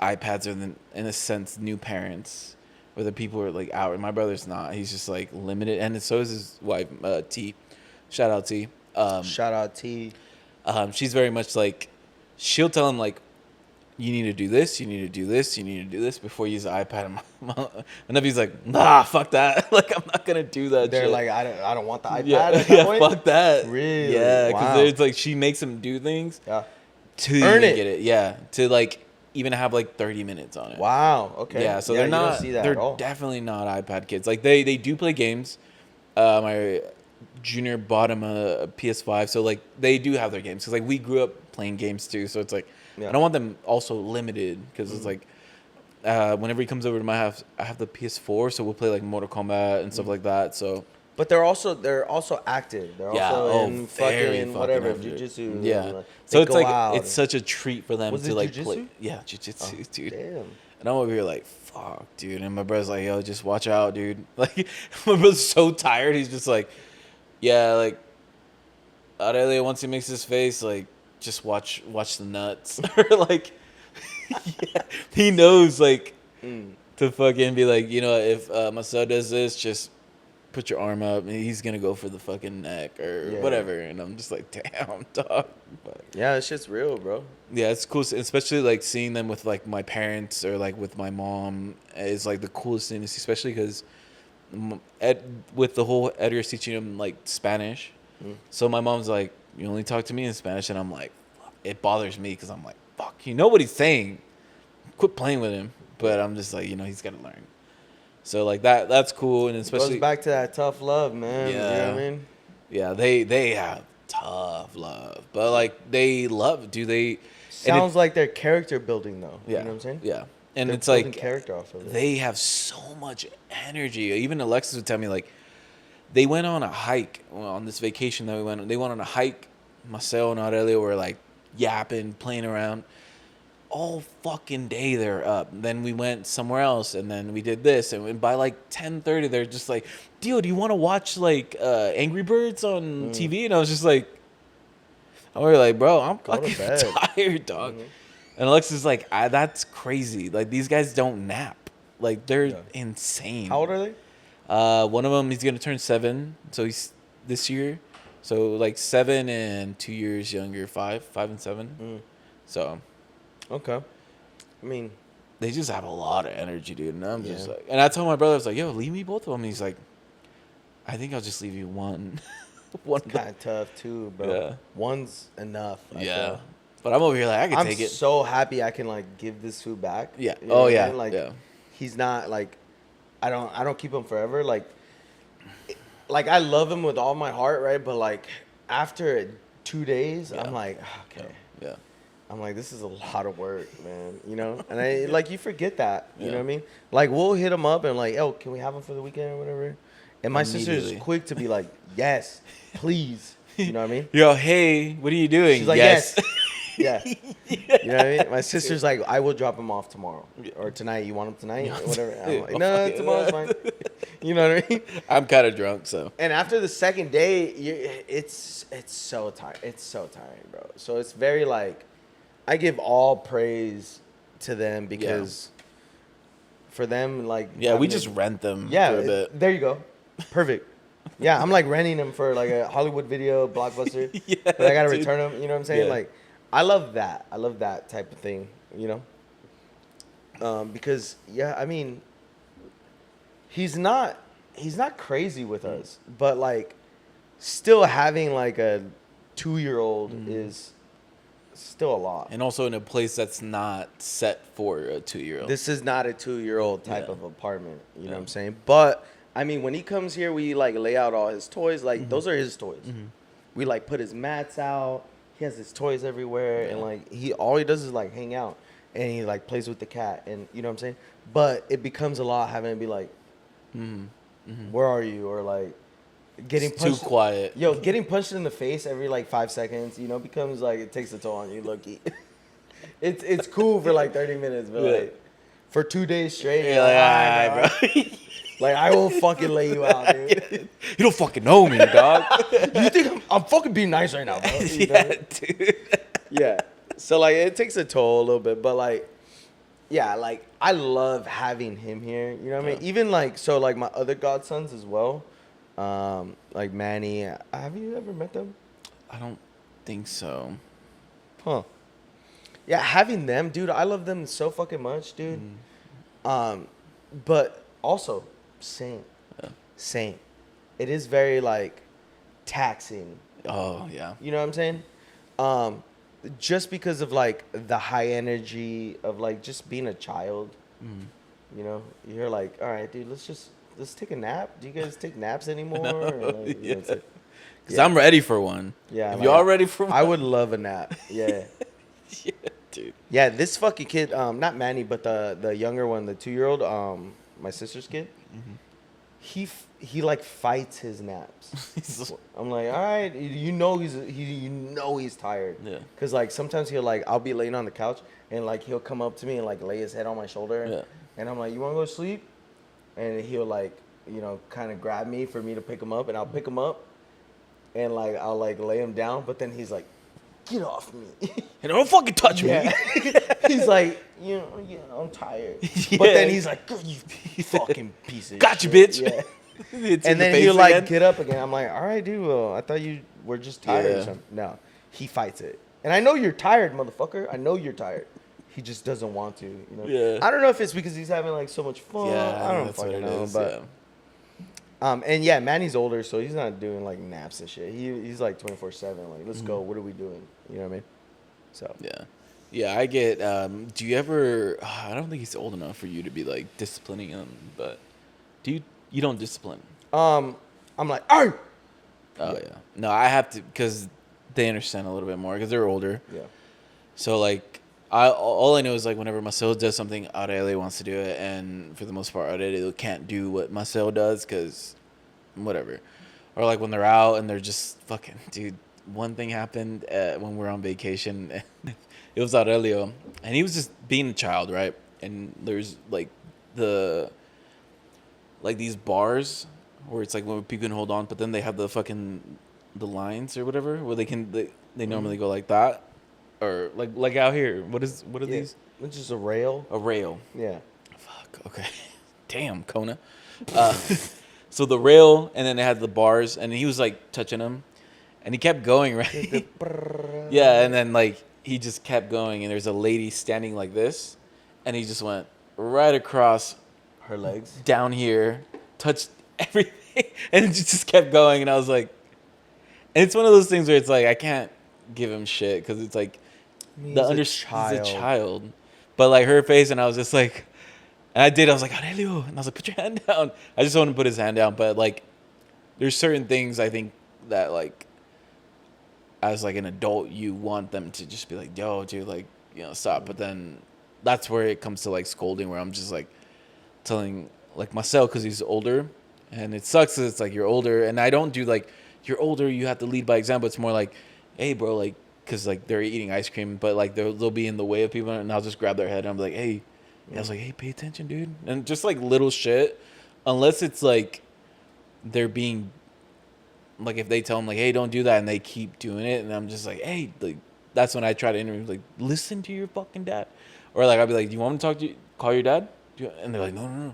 iPads are in a sense new parents, where the people are like out. And my brother's not. He's just like limited, and so is his wife, T. Shout out T. Shout out T. She's very much like, she'll tell him like, you need to do this, you need to do this, you need to do this before you use the iPad. And my nephew's like, nah, fuck that. Like, I'm not gonna do that. They're shit. like, I don't want the iPad. Yeah, At that yeah, point? fuck that. Really? Yeah, because Wow. it's like she makes him do things Yeah. to Earn even it. get it. Yeah, to like even have like 30 minutes on it. Wow. Okay. Yeah, so you they're don't not. see that They're at all. definitely not iPad kids. Like they do play games. My junior bought him a PS5, so like they do have their games because like we grew up playing games too. So it's like Yeah. I don't want them also limited because it's like whenever he comes over to my house, I have the PS4, so we'll play like Mortal Kombat and stuff like that. So But they're also active. They're yeah, also in very fucking whatever active. jujitsu. Yeah, and, so they it's go like out it's such a treat for them Was to it like jujitsu? play. Yeah, jujitsu, dude. Damn. And I'm over here like, fuck, dude. And my brother's like, yo, just watch out, dude. Like, my brother's so tired. He's just like, yeah, like, Aurelio, once he makes his face, like, just watch the nuts. Or, like, yeah, he knows, like, to fucking be like, if my son does this, just put your arm up. And he's going to go for the fucking neck or Yeah. whatever. And I'm just like, damn, dog. But, Yeah, this shit's real, bro. yeah, it's cool, especially like seeing them with like my parents or like with my mom is like the coolest thing to see, especially because with the whole Edgar's teaching him like Spanish. So my mom's like, you only talk to me in Spanish, and I'm like, fuck. It bothers me because I'm like, fuck, you know what he's saying, quit playing with him. But I'm just like, he's got to learn. So like that's cool, and especially Goes back to that tough love, man. You know what I mean? Yeah, they have tough love, but like they love. Do they? Sounds like they're character building, though. Yeah, You know what I'm saying? Yeah, and They're it's building like character off of it. they have so much energy. Even Alexis would tell me like they went on a hike on this vacation that we went on. They went on a hike. Marcel and Aurelio were like yapping, playing around all fucking day. They're up. Then we went somewhere else, and then we did this. And by like 10:30, they're just like, "Dio, do you want to watch like Angry Birds on TV?" And I was just like, we were like, bro, I'm Go to fucking bed. tired, dog. And Alexis is like, that's crazy. Like, these guys don't nap. Like, they're insane. How old are they? One of them, he's going to turn 7. So he's this year. So, like, 7 and 2 years younger, 5 and 7. So. Okay. I mean. They just have a lot of energy, dude. And I'm just like, and I told my brother, I was like, yo, leave me both of them. And he's like, I think I'll just leave you one. One Kind of tough too, bro. Yeah. One's enough. I feel. But I'm over here like I can I'm take it. so happy I can like give this food back. Yeah. You know Oh what I yeah. mean? Like yeah. he's not like I don't keep him forever. Like I love him with all my heart, right? But like after 2 days, I'm like, okay. Yeah. I'm like, this is a lot of work, man. You know, and I like you forget that. You know Yeah. what I mean? Like we'll hit him up and like, oh, can we have him for the weekend or whatever? And my sister's Immediately. quick to be like, yes, please. You know what I mean? Yo, hey, what are you doing? She's like, yes. Yeah. You know what I mean? My sister's like, I will drop him off tomorrow or tonight. You want him tonight or whatever? I'm like, no, tomorrow's fine. You know what I mean? I'm kind of drunk, so. And after the second day, it's so tired. It's so tiring, bro. So it's very like, I give all praise to them because for them, like. Yeah, we having just to- rent them Yeah, for a bit. there you go. Perfect. Yeah, I'm like renting them for like a Hollywood video blockbuster. Yeah, but I gotta dude. return them. You know what I'm saying? Yeah. Like, I love that. I love that type of thing, you know? Because, yeah, I mean, he's not crazy with us, but, like, still having, like, a 2-year-old is still a lot. And also in a place that's not set for a 2-year-old. This is not a 2-year-old type Yeah. of apartment, you know Yeah. what I'm saying? But, I mean, when he comes here, we, like, lay out all his toys. Like, those are his toys. We, like, put his mats out. He has his toys everywhere. And, like, all he does is, like, hang out. And he, like, plays with the cat. And, you know what I'm saying? But it becomes a lot having to be, like, where are you? Or, like, getting It's punched. too quiet. Yo, getting punched in the face every, like, 5 seconds, you know, becomes, like, it takes a toll on you, low-key. It's cool for, like, 30 minutes. But, like, for 2 days straight, You're like, all right, "Alright, bro." Like, I will fucking lay you out, dude. You don't fucking know me, dog. You think I'm fucking being nice right now, bro? You know? Yeah, dude. Yeah. So, like, it takes a toll a little bit, but, like, yeah, like, I love having him here. You know what I mean? Even, like, so, like, my other godsons as well, like Manny. Have you ever met them? I don't think so. Huh. Yeah, having them, dude, I love them so fucking much, dude. But also, same. Same. It is very, like, taxing. Oh, yeah. You know what I'm saying? Just because of, like, the high energy of, like, just being a child. You know? You're like, all right, dude, let's take a nap. Do you guys take naps anymore? Or, like, you know, it's like- Because I'm ready for one. Yeah. If like, y'all ready for one. I would love a nap. Yeah. Yeah, dude. Yeah, this fucking kid, not Manny, but the younger one, the 2-year-old, my sister's kid, he like fights his naps. I'm like, all right, you know he's tired. Yeah. Cause like sometimes I'll be laying on the couch and like he'll come up to me and like lay his head on my shoulder. Yeah. And I'm like, you wanna go to sleep? And he'll like, kind of grab me for me to pick him up, and I'll pick him up, and like I'll like lay him down, but then he's like, get off me. And don't fucking touch Yeah. me. He's like, I'm tired. But then he's like, you fucking piece of Got you, shit. bitch. Yeah. It's in And the then face he'll like again. get up again. I'm like, all right, dude. Well, I thought you were just tired or Yeah. something. No, he fights it. And I know you're tired, motherfucker. I know you're tired. He just doesn't want to. Yeah. I don't know if it's because he's having like so much fun. Yeah, I don't that's what fucking it know. is, But and yeah, Manny's older, so he's not doing like naps and shit. He's like 24/7. Like, let's go. What are we doing? You know what I mean? So Yeah, I get. Do you ever? I don't think he's old enough for you to be like disciplining him, but you don't discipline? I'm like, all right. Oh yeah. No, I have to because they understand a little bit more because they're older. Yeah. So like, all I know is like whenever Marcel does something, Aurelio wants to do it, and for the most part, Aurelio can't do what Marcel does because whatever. Or like when they're out and they're just fucking, dude. One thing happened when we were on vacation. It was Aurelio, and he was just being a child, right? And there's like these bars where it's like when people can hold on, but then they have the lines or whatever where they normally go like that, or like out here. What are these? It's just a rail. A rail. Yeah. Fuck. Okay. Damn, Kona. So the rail, and then they had the bars, and he was like touching them. And he kept going, right? Yeah, and then, like, he just kept going, and there's a lady standing like this, and he just went right across Her legs. down here, touched everything, and it just kept going, and I was like... And it's one of those things where it's like, I can't give him shit, because it's like... He's a child. But, like, her face, and I was just like... And I was like, Aurelio, and I was like, put your hand down. I just want to put his hand down, but, like, there's certain things I think that, like... As like an adult, you want them to just be like, yo, dude, like, stop. But then that's where it comes to like scolding, where I'm just like telling like myself, because he's older, and it sucks 'cause it's like you're older, and I don't do like, you're older, you have to lead by example. It's more like, hey, bro, like, because like they're eating ice cream, but like they'll be in the way of people, and I'll just grab their head and I'm like, hey, and I was like, hey, pay attention, dude, and just like little shit, unless it's like they're being. Like, if they tell them, like, hey, don't do that, and they keep doing it, and I'm just like, hey, like, that's when I try to interview, like, listen to your fucking dad. Or, like, I'll be like, do you want me to call your dad? And they're like, no.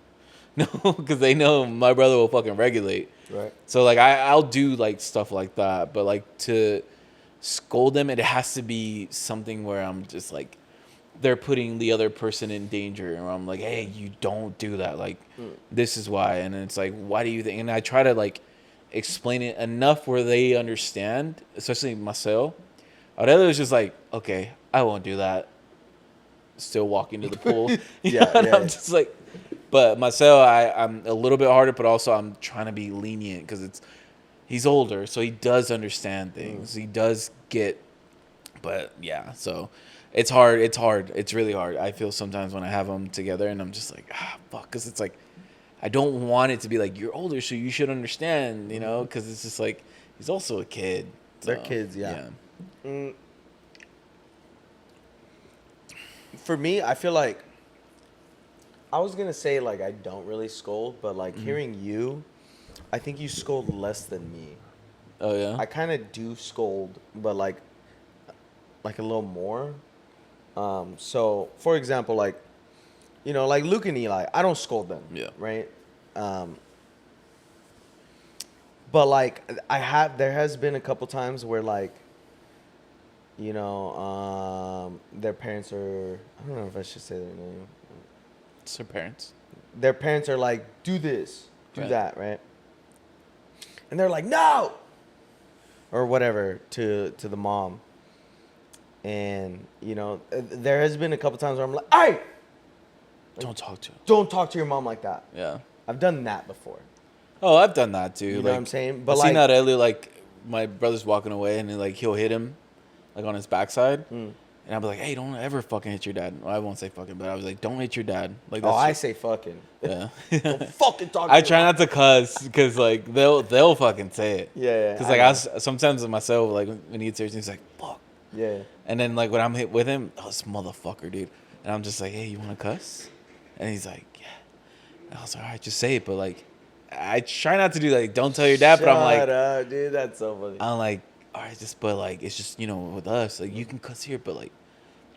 No, because they know my brother will fucking regulate. Right. So, like, I'll do, like, stuff like that. But, like, to scold them, it has to be something where I'm just like, they're putting the other person in danger, and I'm like, hey, you don't do that. Like, this is why. And it's like, why do you think? And I try to like explain it enough where they understand, especially Marcel. Aurelio was just like, okay, I won't do that. Still walking to the pool. And I'm just like, but Marcel, I'm a little bit harder, but also I'm trying to be lenient because he's older, so he does understand things. He does get, but yeah, so. It's hard. It's hard. It's really hard. I feel sometimes when I have them together and I'm just like, fuck. Because it's like, I don't want it to be like, you're older, so you should understand, you know? Because it's just like, he's also a kid. So, They're kids, yeah. For me, I feel like, I was going to say, like, I don't really scold, but, like, hearing you, I think you scold less than me. Oh, yeah? I kind of do scold, but, like a little more. So, for example, like, you know, like Luke and Eli, I don't scold them. Yeah. Right? But, like, there has been a couple times where, like, you know, their parents are, I don't know if I should say their name. It's their parents. Their parents are like, do this, do Right. that, right? And they're like, no! Or whatever to the mom. And, you know, there has been a couple times where I'm like, hey! Don't talk to him. Don't talk to your mom like that. Yeah. I've done that before. Oh, I've done that too. You know like, what I'm saying? But I've like, seen that earlier, like, my brother's walking away and like he'll hit him, like, on his backside. And I'll be like, hey, don't ever fucking hit your dad. Well, I won't say fucking, but I was like, don't hit your dad. Like, that's I say fucking. Yeah. Don't fucking talk to I your try mom. not to cuss because, like, they'll fucking say it. Yeah. Because, like, sometimes myself, like, when he gets irritated, he's like, fuck. Yeah. And then, like, when I'm hit with him, this motherfucker, dude. And I'm just like, hey, you want to cuss? And he's like, yeah. And I was like, all right, just say it. But, like, I try not to do, like, don't tell your dad. But I'm like, Shut up, dude. That's so funny. I'm like, all right, but, like, it's just, you know, with us, like, you can cuss here, but, like,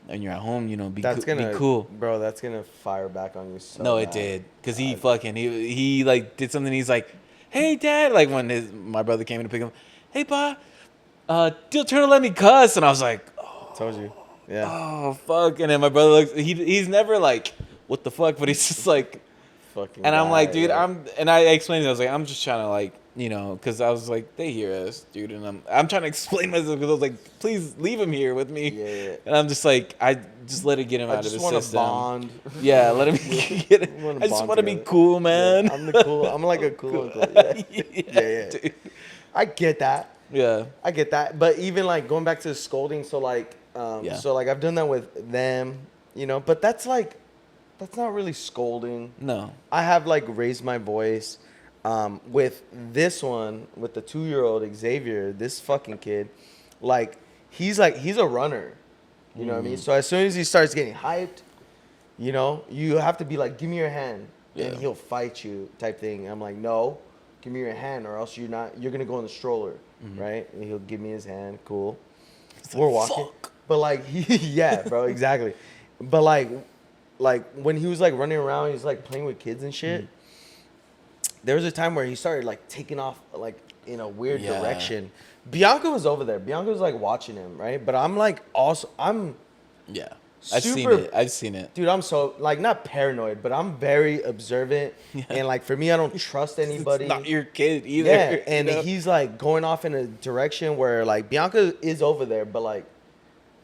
when you're at home, you know, be cool. Bro, that's going to fire back on you so No, bad. it did. Because he, like, did something. He's like, hey, Dad. Like, when my brother came in to pick him, hey, Pa, turn to let me cuss. And I was like, Told you. Yeah. oh, fuck. And then my brother looks, he's never like, what the fuck? But he's just like, Fucking and I'm guy, like, dude, yeah. and I explained it. I was like, I'm just trying to, like, you know, because I was like, they hear us, dude. And I'm trying to explain myself because I was like, please leave him here with me. Yeah. And I'm just like, I just let it get him out of just his want to system. bond. Yeah, let him get it. I just want to be cool, man. Yeah, I'm like a cool uncle. Yeah. Yeah. Dude. I get that. Yeah. I get that. But even like going back to the scolding, so like so like I've done that with them, you know, but that's not really scolding. No. I have like raised my voice with this one, with the 2-year-old Xavier, this fucking kid. Like he's a runner. You know what I mean? So as soon as he starts getting hyped, you know, you have to be like, give me your hand. Yeah. And he'll fight you type thing. I'm like, no, give me your hand or else you're going to go in the stroller. Right? And he'll give me his hand. Cool. We're walking. Fuck. But like, yeah, bro, exactly. But like when he was like running around, he's like playing with kids and shit. There was a time where he started like taking off like in a weird direction. Bianca was over there. Bianca was like watching him, right? But I'm like Yeah. I've seen it. Dude, I'm so like not paranoid, but I'm very observant. Yeah. And like for me, I don't trust anybody. It's not your kid either. Yeah, and you know? he's like going off in a direction where like Bianca is over there, but like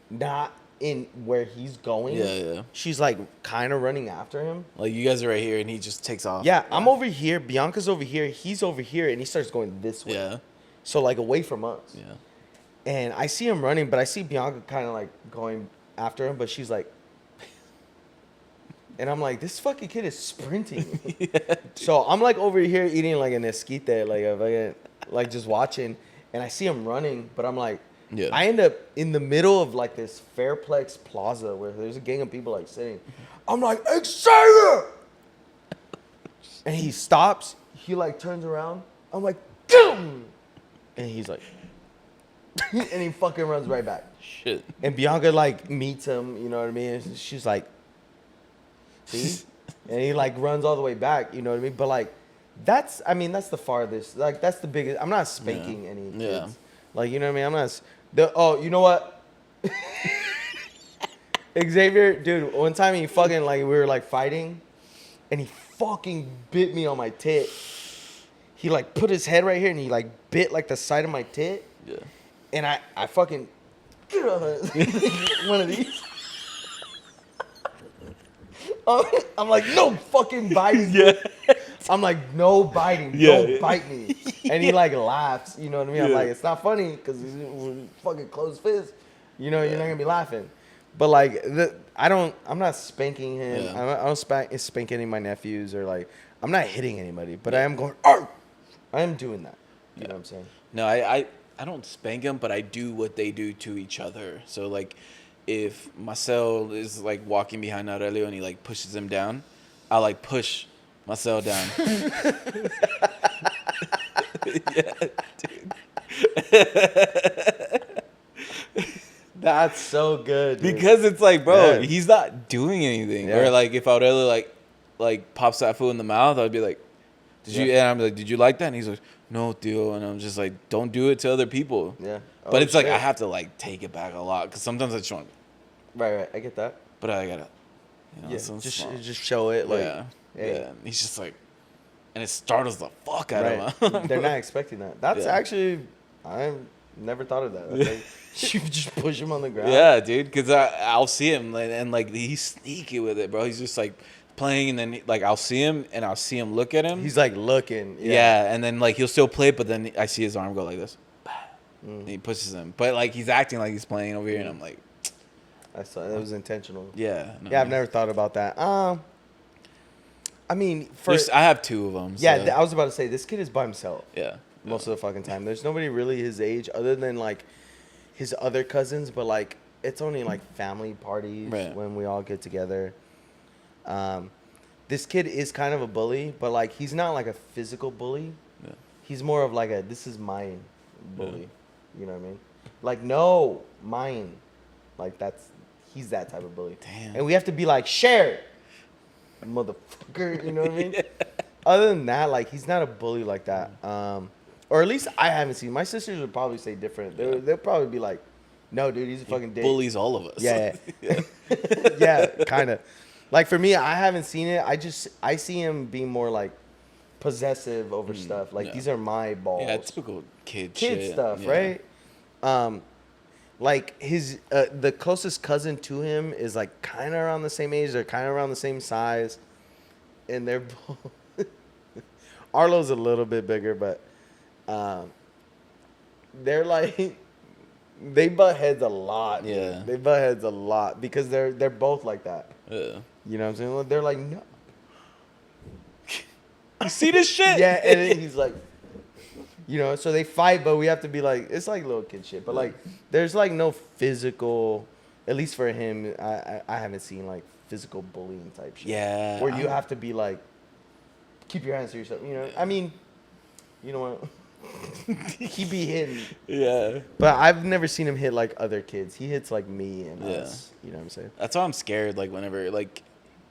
not in where he's going. Yeah. She's like kind of running after him. Like, you guys are right here, and he just takes off. Yeah, I'm over here. Bianca's over here. He's over here, and he starts going this way. Yeah. So like away from us. Yeah. And I see him running, but I see Bianca kind of like going after him, but she's like, and I'm like, this fucking kid is sprinting. Yeah, so I'm like over here eating like an esquite, like just watching, and I see him running, but I'm like, Yeah. I end up in the middle of like this Fairplex Plaza where there's a gang of people like sitting. I'm like, Xavier! And he stops. He like turns around. I'm like, Gum! And he's like, and he fucking runs right back. Shit. And Bianca like meets him, you know what I mean? And she's like, see? And he like runs all the way back, you know what I mean? But like, that's the farthest. Like, that's the biggest. I'm not spanking any kids. Yeah. Like, you know what I mean? I'm not You know what? Xavier, dude, one time he fucking, like, we were, like, fighting, and he fucking bit me on my tit. He, like, put his head right here, and he, like, bit, like, the side of my tit. Yeah. And I fucking, one of these. I'm like, no fucking biting. Yeah. I'm like, no biting. Yeah. Don't bite me. And he, like, laughs. You know what I mean? I'm Yeah. like, it's not funny because he's fucking closed fist. You know, you're not going to be laughing. But, like, I'm not spanking him. Yeah. I don't spank any of my nephews or, like, I'm not hitting anybody. But I am going, argh! I am doing that. You know what I'm saying? No, I don't spank them, but I do what they do to each other. So, like, if Marcel is, like, walking behind Aurelio and he, like, pushes him down, I like, push Marcel down. Yeah, dude. That's so good, dude. Because it's like, bro, Yeah. he's not doing anything. Yeah. Or, like, if Aurelio, like pops that food in the mouth, I'd be like, and I'm like, did you like that? And he's like, no, Theo. And I'm just like, don't do it to other people. Yeah. But it's like, shit. I have to, like, take it back a lot. Because sometimes I just want, Right. I get that. but I gotta, you know, Yeah. some small- Just show it. Like, yeah. hey. Yeah. And he's just like, and it startles the fuck out Right. of him. They're not expecting that. That's Yeah. actually, I never thought of that. That's like, you just push him on the ground. Yeah, dude. Because I'll see him, and, like, he's sneaky with it, bro. He's just, like, playing, and then, like, I'll see him, and I'll see him look at him. He's like looking. Yeah, and then, like, he'll still play, but then I see his arm go like this. And he pushes him. But, like, he's acting like he's playing over here, and I'm like, I saw that was intentional. yeah. No. Yeah, I've never thought about that. I mean, I have two of them. yeah, So, I was about to say this kid is by himself yeah. most of the fucking time. There's nobody really his age other than like his other cousins, but like it's only like family parties Right. when we all get together. This kid is kind of a bully, but like he's not like a physical bully. Yeah. He's more of like a this is mine bully. You know what I mean? Like no, mine. Like he's that type of bully. Damn. And we have to be like share, motherfucker. You know what I mean? Other than that, like he's not a bully like that. Or at least I haven't seen. My sisters would probably say different. They'll probably be like, no, dude, he's a fucking dick. Bullies all of us. Yeah. Yeah, kind of. Like for me, I haven't seen it. I see him being more like possessive over stuff. Like yeah. these are my balls. Yeah, typical kid Kid stuff, yeah. right? Like his the closest cousin to him is like kind of around the same age. They're kind of around the same size, and they're both. Arlo's a little bit bigger, but they're like they butt heads a lot. Dude. Yeah. They butt heads a lot because they're both like that. Yeah. You know what I'm saying? They're like, no. You see this shit? Yeah, and then he's like, you know, so they fight, but we have to be like, it's like little kid shit. But like, there's like no physical, at least for him, I haven't seen like physical bullying type shit. Yeah. Where you have to be like, keep your hands to yourself. You know, I mean, you know what? He be hitting. Yeah. But I've never seen him hit like other kids. He hits like me and Yeah. us. You know what I'm saying? That's why I'm scared. Like whenever like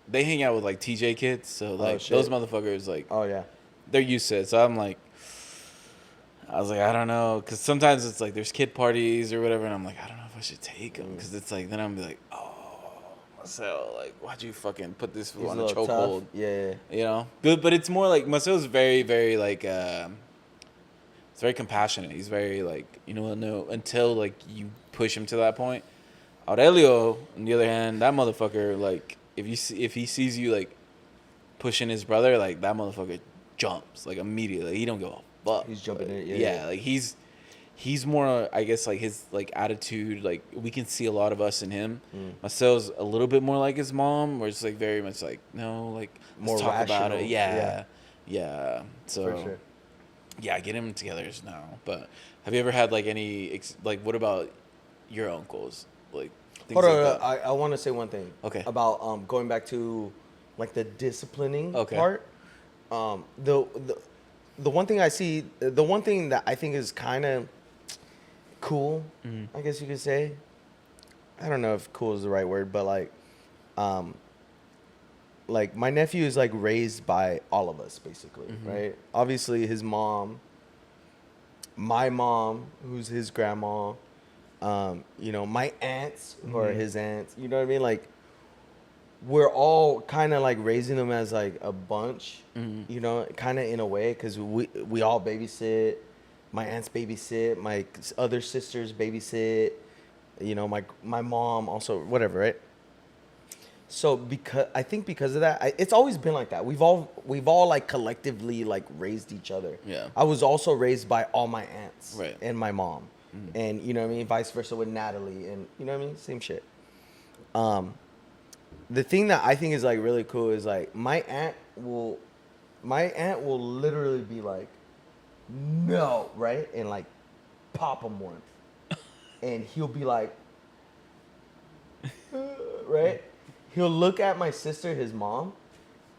they hang out with like TJ kids, so like shit. those motherfuckers like Oh yeah. they're used to it. So I'm like, I was like, I don't know, because sometimes it's like there's kid parties or whatever, and I'm like, I don't know if I should take them, because it's like then I'm be like, oh, Marcel, like why'd you fucking put this He's on a a little chokehold? tough. Yeah. You know, but it's more like Marcel's very very like it's very compassionate. He's very like, you know, no, until like you push him to that point. Aurelio, on the other hand, that motherfucker, like if he sees you like pushing his brother, like that motherfucker jumps like immediately. He don't give a fuck. He's jumping like, in it, yeah. Like he's more, I guess, like his like attitude. Like we can see a lot of us in him. Marcel's a little bit more like his mom, where it's like very much like no, like More let's talk about rational. it. Yeah. So. For sure. Yeah, get him together now. But have you ever had like any like? What about your uncles? Like things Hold on, like that? I want to say one thing. Okay. About going back to like the disciplining Okay. part. The one thing I see, the one thing that I think is kind of cool, I guess you could say. I don't know if cool is the right word, but like my nephew is like raised by all of us basically, right? Obviously his mom, my mom, who's his grandma, You know, my aunts or his aunts. You know what I mean? Like, we're all kind of like raising them as like a bunch. You know, kind of in a way, because we all babysit. My aunts babysit. My other sisters babysit. You know, my mom also, whatever, right? So because of that, it's always been like that. We've all like collectively like raised each other. Yeah. I was also raised by all my aunts Right. and my mom, and you know what I mean, vice versa with Natalie, and you know what I mean, same shit. The thing that I think is like really cool is like my aunt will literally be like, no, right, and like pop him one, and he'll be like, right. He'll look at my sister, his mom,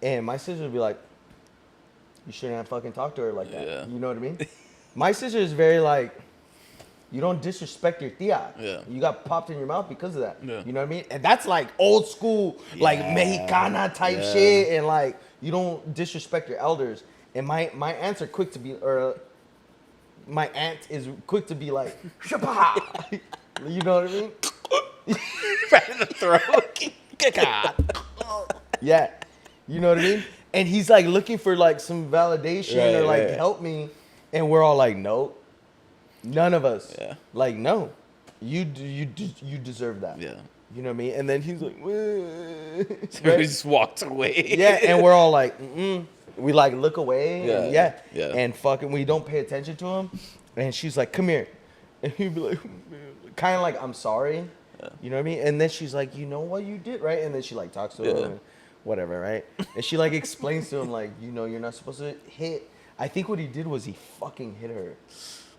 and my sister will be like, you shouldn't have fucking talked to her like that. Yeah. You know what I mean? My sister is very like, you don't disrespect your tia. Yeah. You got popped in your mouth because of that. Yeah. You know what I mean? And that's like old school, like Mexicana type shit. And like, you don't disrespect your elders. And my aunts are quick to be, or my aunt is quick to be like, Shapa! You know what I mean? Right in the throat. Yeah. You know what I mean? And he's like looking for like some validation or like help me. And we're all like, no. None of us. Yeah. Like, no. You deserve that. Yeah. You know what I mean? And then he's like, So he just walked away. yeah. And we're all like, we like look away. Yeah, And yeah. yeah. And fucking we don't pay attention to him. And she's like, come here. And he'd be like, kind of like, I'm sorry. Yeah. You know what I mean? And then she's like, you know what you did, right? And then she like talks to him and whatever, right? And she like explains to him like, you know, you're not supposed to hit. I think what he did was he fucking hit her.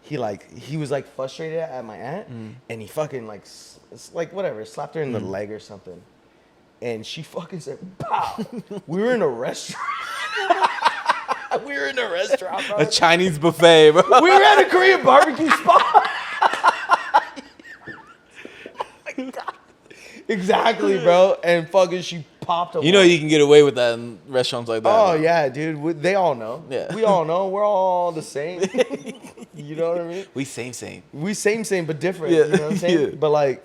He was like frustrated at my aunt, and he fucking like whatever, slapped her in the leg or something. And she fucking said, pow. We were in a restaurant. Bro. A Chinese buffet, bro. We were at a Korean barbecue spot. Exactly, bro. And fucking she popped him. You know you can get away with that in restaurants like that. Oh, bro. yeah, dude. They all know. Yeah. We all know. We're all the same. You know what I mean? We same. We same, but different. Yeah. You know what I'm saying? Yeah. But, like,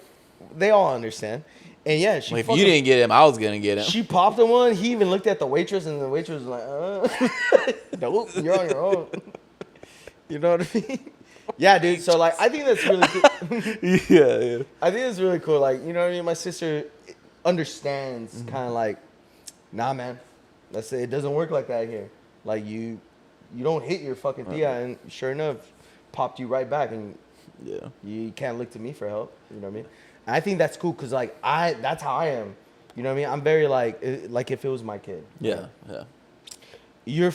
they all understand. And, yeah, she Like, if fucking, you didn't get him, I was gonna get him. she popped him one. He even looked at the waitress, and the waitress was like, nope, you're on your own. You know what I mean? Yeah, dude. So, like, I think that's really cool. yeah. I think it's really cool. Like, you know what I mean? My sister understands kind of like, nah, man. Let's say it doesn't work like that here. Like, you don't hit your fucking tia, and sure enough, popped you right back, and Yeah. you can't look to me for help. You know what I mean? And I think that's cool because, like, that's how I am. You know what I mean? I'm very, like if it was my kid. Yeah. You're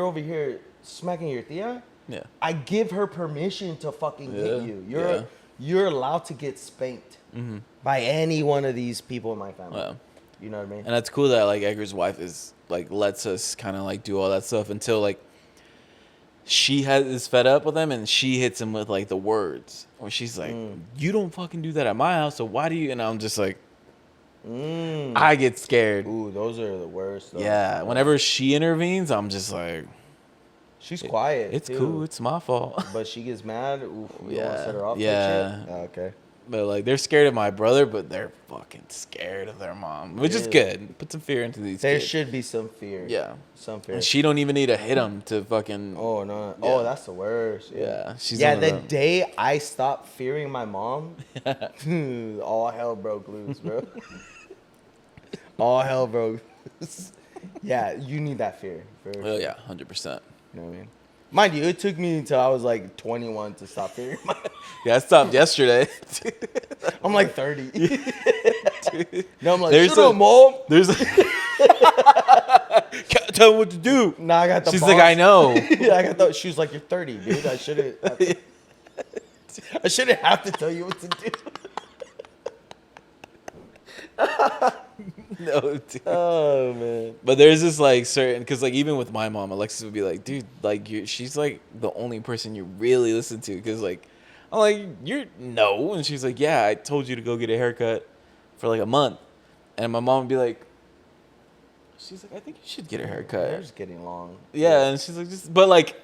over here smacking your tia. Yeah. I give her permission to fucking hit you. Yeah. You're allowed to get spanked by any one of these people in my family. Yeah. You know what I mean? And that's cool that like Edgar's wife is like lets us kind of like do all that stuff until like she is fed up with him and she hits him with like the words, or she's like, "You don't fucking do that at my house, so why do you?" And I'm just like, I get scared. Ooh, those are the worst. Though. Yeah, whenever she intervenes, I'm just like, she's quiet. it's too. cool, it's my fault. But she gets mad. Oof, you don't want to set her off. Yeah. Like shit? Oh, okay. But like they're scared of my brother, but they're fucking scared of their mom, which is good. Put some fear into these There kids. should be some fear. Yeah. Some fear. And she don't even need to hit him to fucking. Oh no! Yeah. Oh, that's the worst. Yeah, she's yeah. one of The them. day I stopped fearing my mom, all hell broke loose, bro. All hell broke loose. Yeah, you need that fear. Oh yeah, 100%. You know what I mean? Mind you, it took me until I was like 21 to stop fearing my. Yeah, I stopped yesterday. I'm like 30. No, I'm like, There's shut up, mom. There's can't tell him what to do. Nah, I got the. She's boss. like, I know. Yeah, I got the. She was like, you're 30, dude. I shouldn't. I shouldn't have to tell you what to do. No, dude. Oh man. But there's this like certain, because like even with my mom, Alexis would be like, dude, like she's like the only person you really listen to, because like I'm like, you're no, and she's like, yeah, I told you to go get a haircut for like a month, and my mom would be like, she's like, I think you should get a haircut. Hair's getting long. Yeah, and she's like, just but like,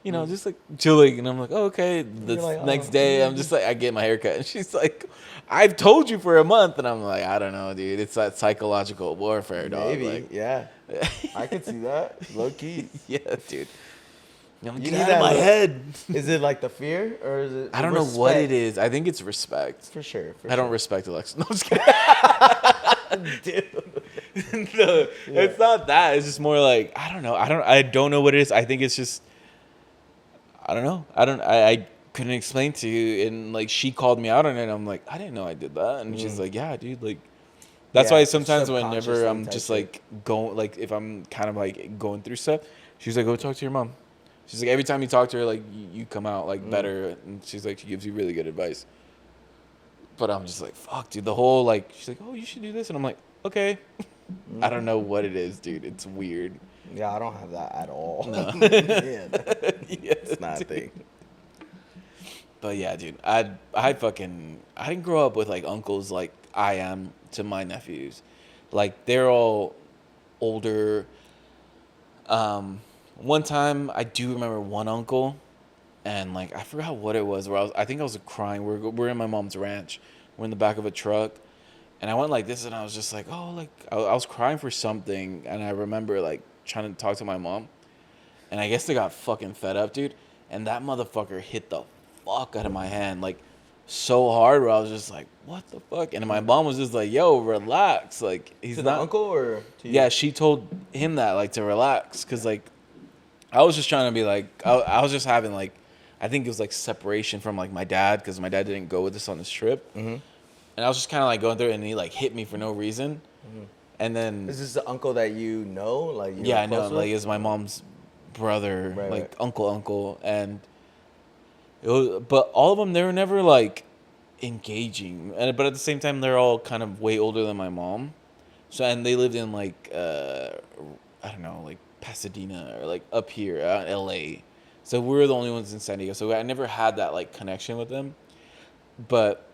you know, just like chilling. And I'm like, oh, okay. The You're like, next oh. day, I'm just like, I get my haircut. And she's like, I've told you for a month. And I'm like, I don't know, dude. It's that psychological warfare, dog. Maybe, Like, yeah. I could see that. Low key. yeah, dude. I'm like, You get need out of that my look. head. Is it like the fear or is it I the don't know what it respect? is. I think it's respect. For sure. I don't respect Alexa. No, I'm just kidding. Dude. No, Yeah. it's not that. It's just more like I don't know. I don't know what it is. I think it's just I don't know. I couldn't explain to you. And like she called me out on it. I'm like, I didn't know I did that. And she's like, yeah, dude. Like that's Yeah, why sometimes whenever subconsciously I'm type just shit. like going like if I'm kind of like going through stuff, she's like, go talk to your mom. She's like, every time you talk to her, like you come out like better. And she's like, she gives you really good advice. But I'm just like, fuck, dude. The whole like, she's like, oh, you should do this, and I'm like, okay. I don't know what it is, dude. It's weird. Yeah, I don't have that at all. No. Yeah, Yeah, it's not a dude. thing. But yeah, dude. I didn't grow up with like uncles like I am to my nephews. Like they're all older. One time I do remember one uncle, and like I forgot what it was. Where I think I was crying. We're in my mom's ranch. We're in the back of a truck, and I went like this, and I was just like, oh, like I was crying for something, and I remember like trying to talk to my mom, and I guess they got fucking fed up, dude, and that motherfucker hit the fuck out of my hand like so hard, where I was just like, what the fuck, and my mom was just like, yo, relax, like he's To not the uncle or to you? Yeah, she told him that like to relax, cause like I was just trying to be like I was just having like I think it was like separation from like my dad, because my dad didn't go with us on this trip, and I was just kind of like going through it, and he like hit me for no reason, and then Is this the uncle that you know? Like you're yeah, I know, close with? like it's my mom's brother, Right, like right. uncle, and it was, but all of them they were never like engaging, and but at the same time they're all kind of way older than my mom, so and they lived in like I don't know, like Pasadena or like up here LA. So we were the only ones in San Diego. So I never had that like connection with them. But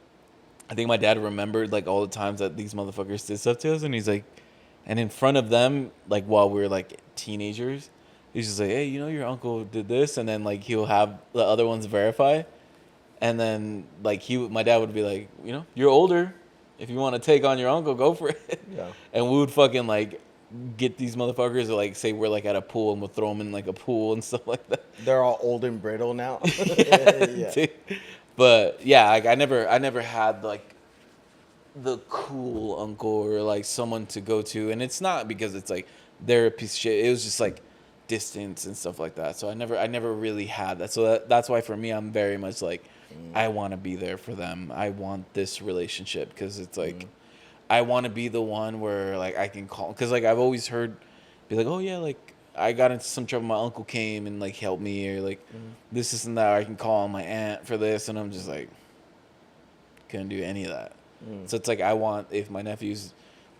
I think my dad remembered like all the times that these motherfuckers did stuff to us, and he's like, and in front of them, like while we were like teenagers, he's just like, hey, you know your uncle did this, and then like he'll have the other ones verify, and then like my dad would be like, you know, you're older. If you want to take on your uncle, go for it. Yeah. And we would fucking like get these motherfuckers to like say we're like at a pool, and we'll throw them in like a pool and stuff like that. They're all old and brittle now. Yeah. Dude. But yeah, like I never had like the cool uncle or like someone to go to, and it's not because it's like they're a piece of shit. It was just like distance and stuff like that. So I never really had that. So that's why for me, I'm very much like I want to be there for them. I want this relationship, because it's like I want to be the one where like I can call, because like I've always heard be like, oh yeah, like I got into some trouble, my uncle came and like helped me, or like this and that, or I can call on my aunt for this, and I'm just like couldn't do any of that. So it's like I want, if my nephews,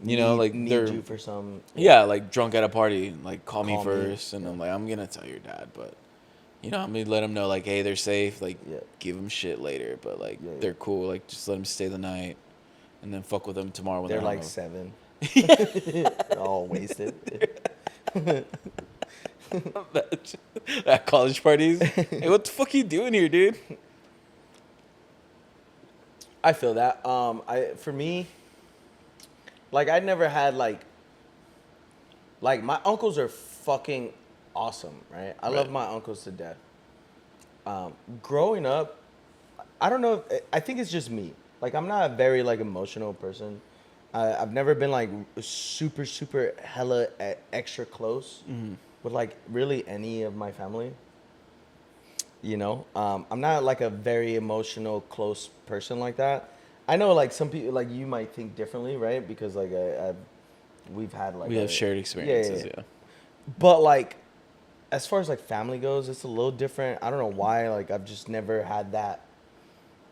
you know, like need they're you for some. yeah, like drunk at a party, like call me Call me, first, and yeah. I'm like, I'm gonna tell your dad, but you know, I'm gonna let them know like, hey, they're safe, like Yeah. give them shit later, but like Yeah, yeah. they're cool, like just let them stay the night, and then fuck with them tomorrow when They're they're like hungover. 7. All wasted. At college parties. Hey, what the fuck you doing here, dude? I feel that. For me, like I never had like my uncles are fucking awesome, right? I love Right. my uncles to death. Growing up, I don't know. I think it's just me. Like I'm not a very like emotional person. I've never been like super hella extra close with like really any of my family. You know, I'm not like a very emotional, close person like that. I know like some people, like you might think differently, right? Because like we've had like We have shared experiences, yeah. But like, as far as like family goes, it's a little different. I don't know why. Like I've just never had that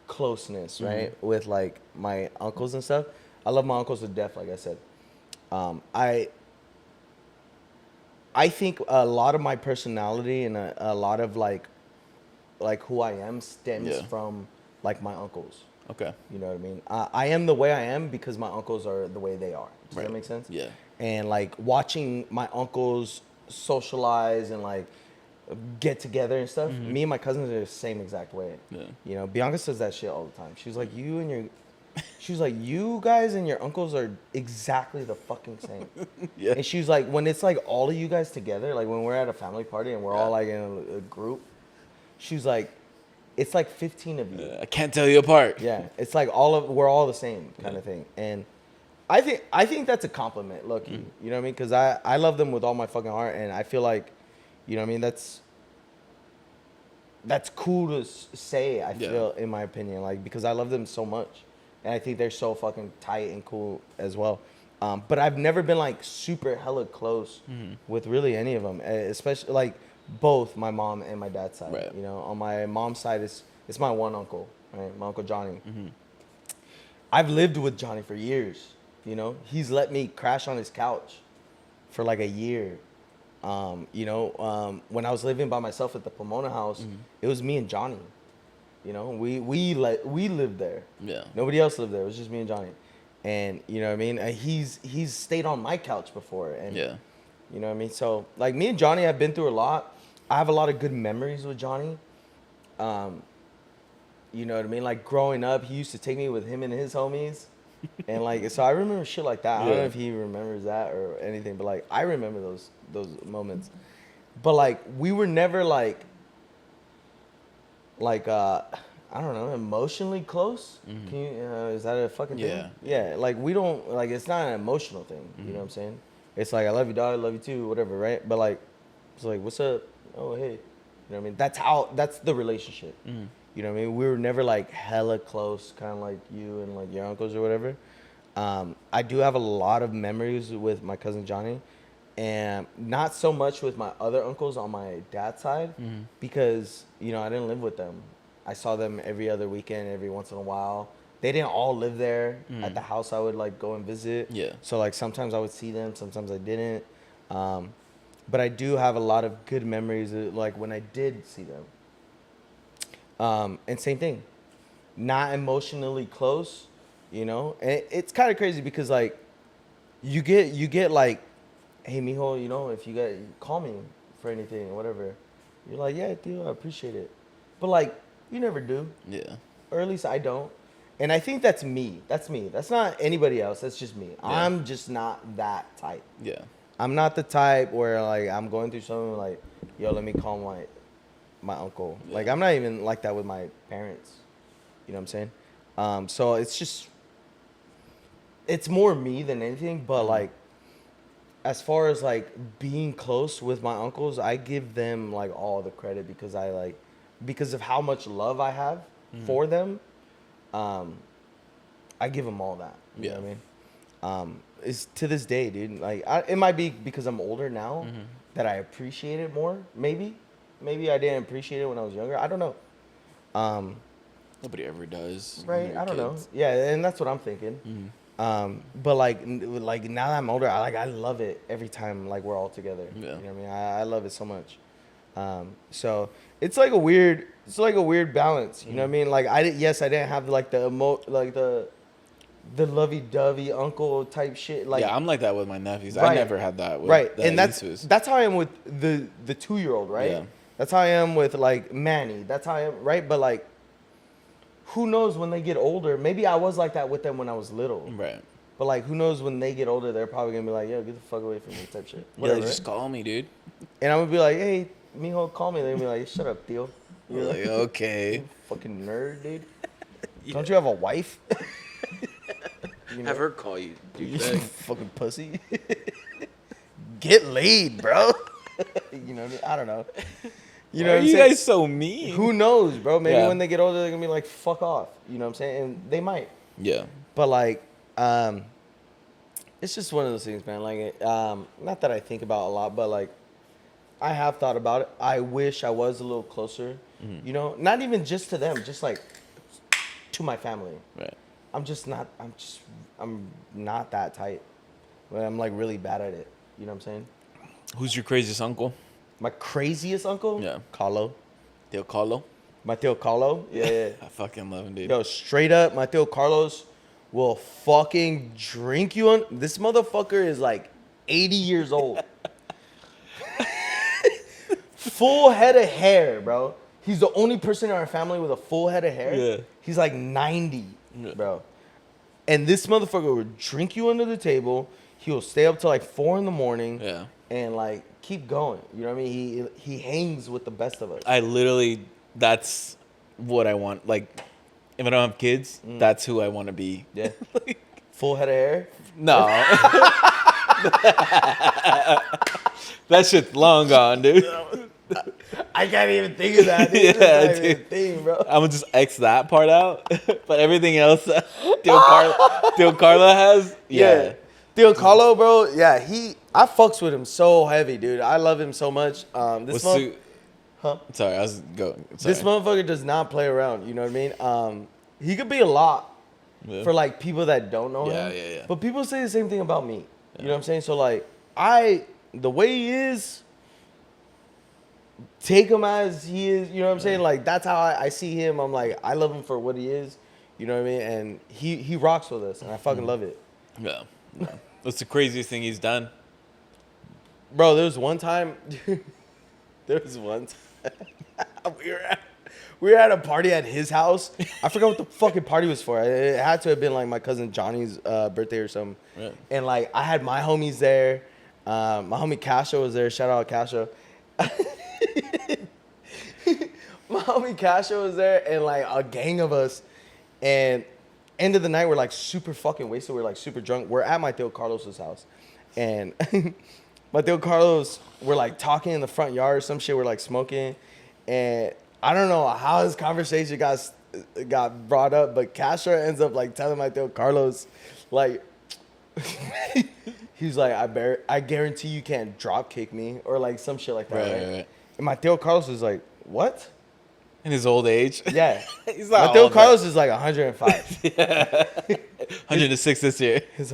closeness, right, with like my uncles and stuff. I love my uncles to death, like I said. I think a lot of my personality and a lot of like who I am stems Yeah. from like my uncles. Okay. You know what I mean? I am the way I am because my uncles are the way they are. Does that make sense? Yeah. And like watching my uncles socialize and like get together and stuff. Me and my cousins are the same exact way. Yeah. You know, Bianca says that shit all the time. She's like, she was like, you guys and your uncles are exactly the fucking same. Yeah. And she was like, when it's like all of you guys together, like when we're at a family party and we're all like in a group, she was like, it's like 15 of you. I can't tell you apart. Yeah, it's like we're all the same kind of thing. And I think that's a compliment, low-key. You know what I mean? Because I love them with all my fucking heart, and I feel like, you know what I mean? That's cool to say, I feel, in my opinion, like, because I love them so much. And I think they're so fucking tight and cool as well. But I've never been like super hella close with really any of them, especially like both my mom and my dad's side. Right. You know, on my mom's side, it's my one uncle, right? My uncle Johnny. I've lived with Johnny for years. You know, he's let me crash on his couch for like a year. You know, when I was living by myself at the Pomona house, it was me and Johnny. You know, we lived there. Yeah. Nobody else lived there. It was just me and Johnny. And you know what I mean? He's stayed on my couch before. And Yeah. you know what I mean? So like me and Johnny have been through a lot. I have a lot of good memories with Johnny. You know what I mean? Like growing up, he used to take me with him and his homies. And like, so I remember shit like that. I don't know if he remembers that or anything, but like I remember those moments. But like we were never like I don't know, emotionally close. Can you, is that a fucking thing? Yeah. Yeah. Like we don't like, it's not an emotional thing. You know what I'm saying? It's like, I love you, dog. I love you too, whatever. Right. But like, it's like, what's up? Oh, hey. You know what I mean? That's the relationship. You know what I mean? We were never like hella close, kind of like you and like your uncles or whatever. I do have a lot of memories with my cousin Johnny, and not so much with my other uncles on my dad's side, because, you know, I didn't live with them. I saw them every other weekend, every once in a while. They didn't all live there at the house I would like go and visit. Yeah. So like sometimes I would see them, sometimes I didn't. But I do have a lot of good memories of, like when I did see them. And same thing, not emotionally close, you know. And it's kind of crazy because like you get like, hey mijo, you know, if you got, call me for anything or whatever. You're like, yeah, dude, I appreciate it. But like you never do. Yeah. Or at least I don't. And I think that's me. That's me. That's not anybody else. That's just me. Yeah. I'm just not that type. Yeah. I'm not the type where like I'm going through something like, yo, let me call my uncle. Yeah. Like I'm not even like that with my parents. You know what I'm saying? So it's more me than anything. But like, as far as like being close with my uncles, I give them like all the credit because of how much love I have for them. I give them all that. You know what I mean? It's to this day, dude. Like it might be because I'm older now that I appreciate it more. Maybe I didn't appreciate it when I was younger. I don't know. Nobody ever does. Right? I don't know. Yeah, and that's what I'm thinking. But like now that I'm older, I love it every time like we're all together. Yeah. You know what I mean? I love it so much. So it's like a weird balance. You know what I mean? Like I didn't have like the lovey-dovey uncle type shit. Like yeah, I'm like that with my nephews. Right. I never had that with right, the and Jesus. that's how I am with the 2-year-old, right? Yeah. That's how I am with like Manny. That's how I am, right? But like, who knows when they get older? Maybe I was like that with them when I was little. Right. But like, who knows when they get older? They're probably gonna be like, "Yo, get the fuck away from me," type shit. Yeah, Whatever. just call me, dude. And I'm gonna be like, "Hey, mijo, call me." They're gonna be like, "Shut up, Theo." You're like, okay. You fucking nerd, dude. Don't you have a wife? You know? Have her call you, You dude. fucking pussy. Get laid, bro. You know, I don't know. You know Why what are I'm you saying? guys so mean? Who knows, bro? Maybe Yeah. when they get older, they're gonna be like, "Fuck off." You know what I'm saying? And they might. Yeah. But like, it's just one of those things, man. Like, not that I think about a lot, but like, I have thought about it. I wish I was a little closer. You know, not even just to them, just like to my family. Right. I'm not that tight. But I'm like really bad at it. You know what I'm saying? Who's your craziest uncle? My craziest uncle? Yeah. Carlo. Theo Carlo. My Theo Carlo? Yeah. I fucking love him, dude. Yo, straight up, my Theo Carlos will fucking drink you on. This motherfucker is like 80 years old. full head of hair, bro. He's the only person in our family with a full head of hair. Yeah. He's like 90, bro. And this motherfucker would drink you under the table. He will stay up till like 4 a.m. Yeah. And like keep going. You know what I mean? He hangs with the best of us. That's what I want. Like, if I don't have kids, that's who I want to be. Yeah. Full head of hair? No. That shit's long gone, dude. I can't even think of that. Dude. Yeah, Even a thing, bro. I'm gonna just X that part out. But everything else Tio Carla has, yeah. Tio Carlo, bro, yeah, I fucks with him so heavy, dude. I love him so much. Sorry, I was going. Sorry. This motherfucker does not play around. You know what I mean? He could be a lot for like people that don't know him. Yeah. But people say the same thing about me. You know what I'm saying? So like, the way he is, take him as he is. You know what I'm saying? Like that's how I see him. I'm like, I love him for what he is. You know what I mean? And he rocks with us, and I fucking love it. Yeah. What's the craziest thing he's done? Bro, there was one time we were at a party at his house. I forgot what the fucking party was for. It had to have been like my cousin Johnny's birthday or something. Right. And like I had my homies there. My homie Casho was there. Shout out Casho. My homie Casho was there, and like a gang of us. And end of the night, we're like super fucking wasted. We're like super drunk. We're at my Tio Carlos's house, and my Tio Carlos, we're like talking in the front yard or some shit. We're like smoking, and I don't know how this conversation got brought up, but Castro ends up like telling my Tio Carlos, like, he's like, I guarantee you can't drop kick me or like some shit like that. Right. And my Tio Carlos is like, what? In his old age? Yeah. He's not Mateo old, Carlos is like 105. Yeah. 106 this year. His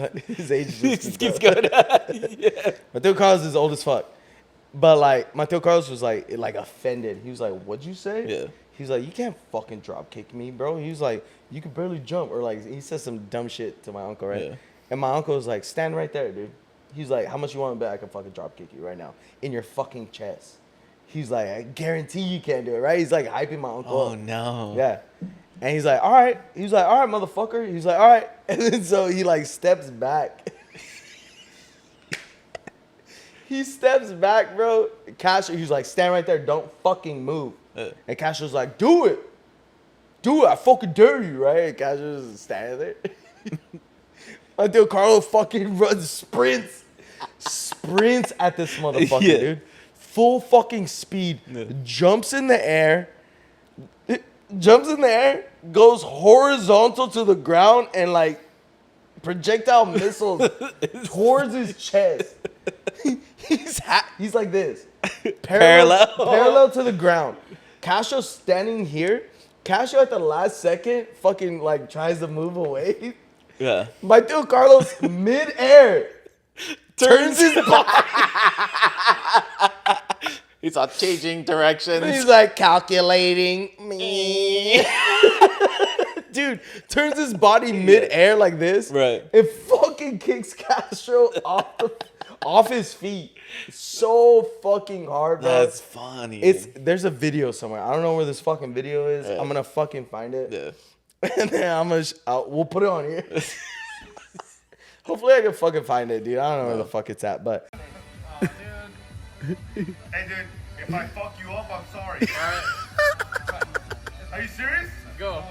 age just keeps going up. Yeah. Mateo Carlos is old as fuck. But like Mateo Carlos was like offended. He was like, "What'd you say?" Yeah. He's like, "You can't fucking drop kick me, bro." He was like, "You can barely jump," or like he said some dumb shit to my uncle, right? Yeah. And my uncle was like, "Stand right there, dude." He's like, "How much you want to bet I can fucking drop kick you right now in your fucking chest?" He's like, "I guarantee you can't do it," right? He's like hyping my uncle up. Oh no. Yeah. And he's like, "All right." He's like, "All right, motherfucker." He's like, "All right." And then so he like steps back. He steps back, bro. Castro, he's like, "Stand right there. Don't fucking move." And Castro's like, "Do it. Do it. I fucking dare you," right? And Castro's just standing there. Until Carlo fucking runs sprints at this motherfucker, Yeah. dude. Full fucking speed. Yeah. Jumps in the air, goes horizontal to the ground, and like projectile missiles towards his chest. He's like this. Parallel to the ground. Castro's standing here. Castro at the last second fucking like tries to move away. Yeah. My Tio Carlos mid-air turns his body. He's all changing directions. He's like calculating me. Dude, turns his body mid-air like this. Right. And fucking kicks Castro off his feet. So fucking hard, bro. That's funny. There's a video somewhere. I don't know where this fucking video is. Yeah. I'm gonna fucking find it. Yeah. And then we'll put it on here. Hopefully I can fucking find it, dude. I don't know where the fuck it's at, but. Hey, dude, if I fuck you up, I'm sorry. Alright? Are you serious? Go.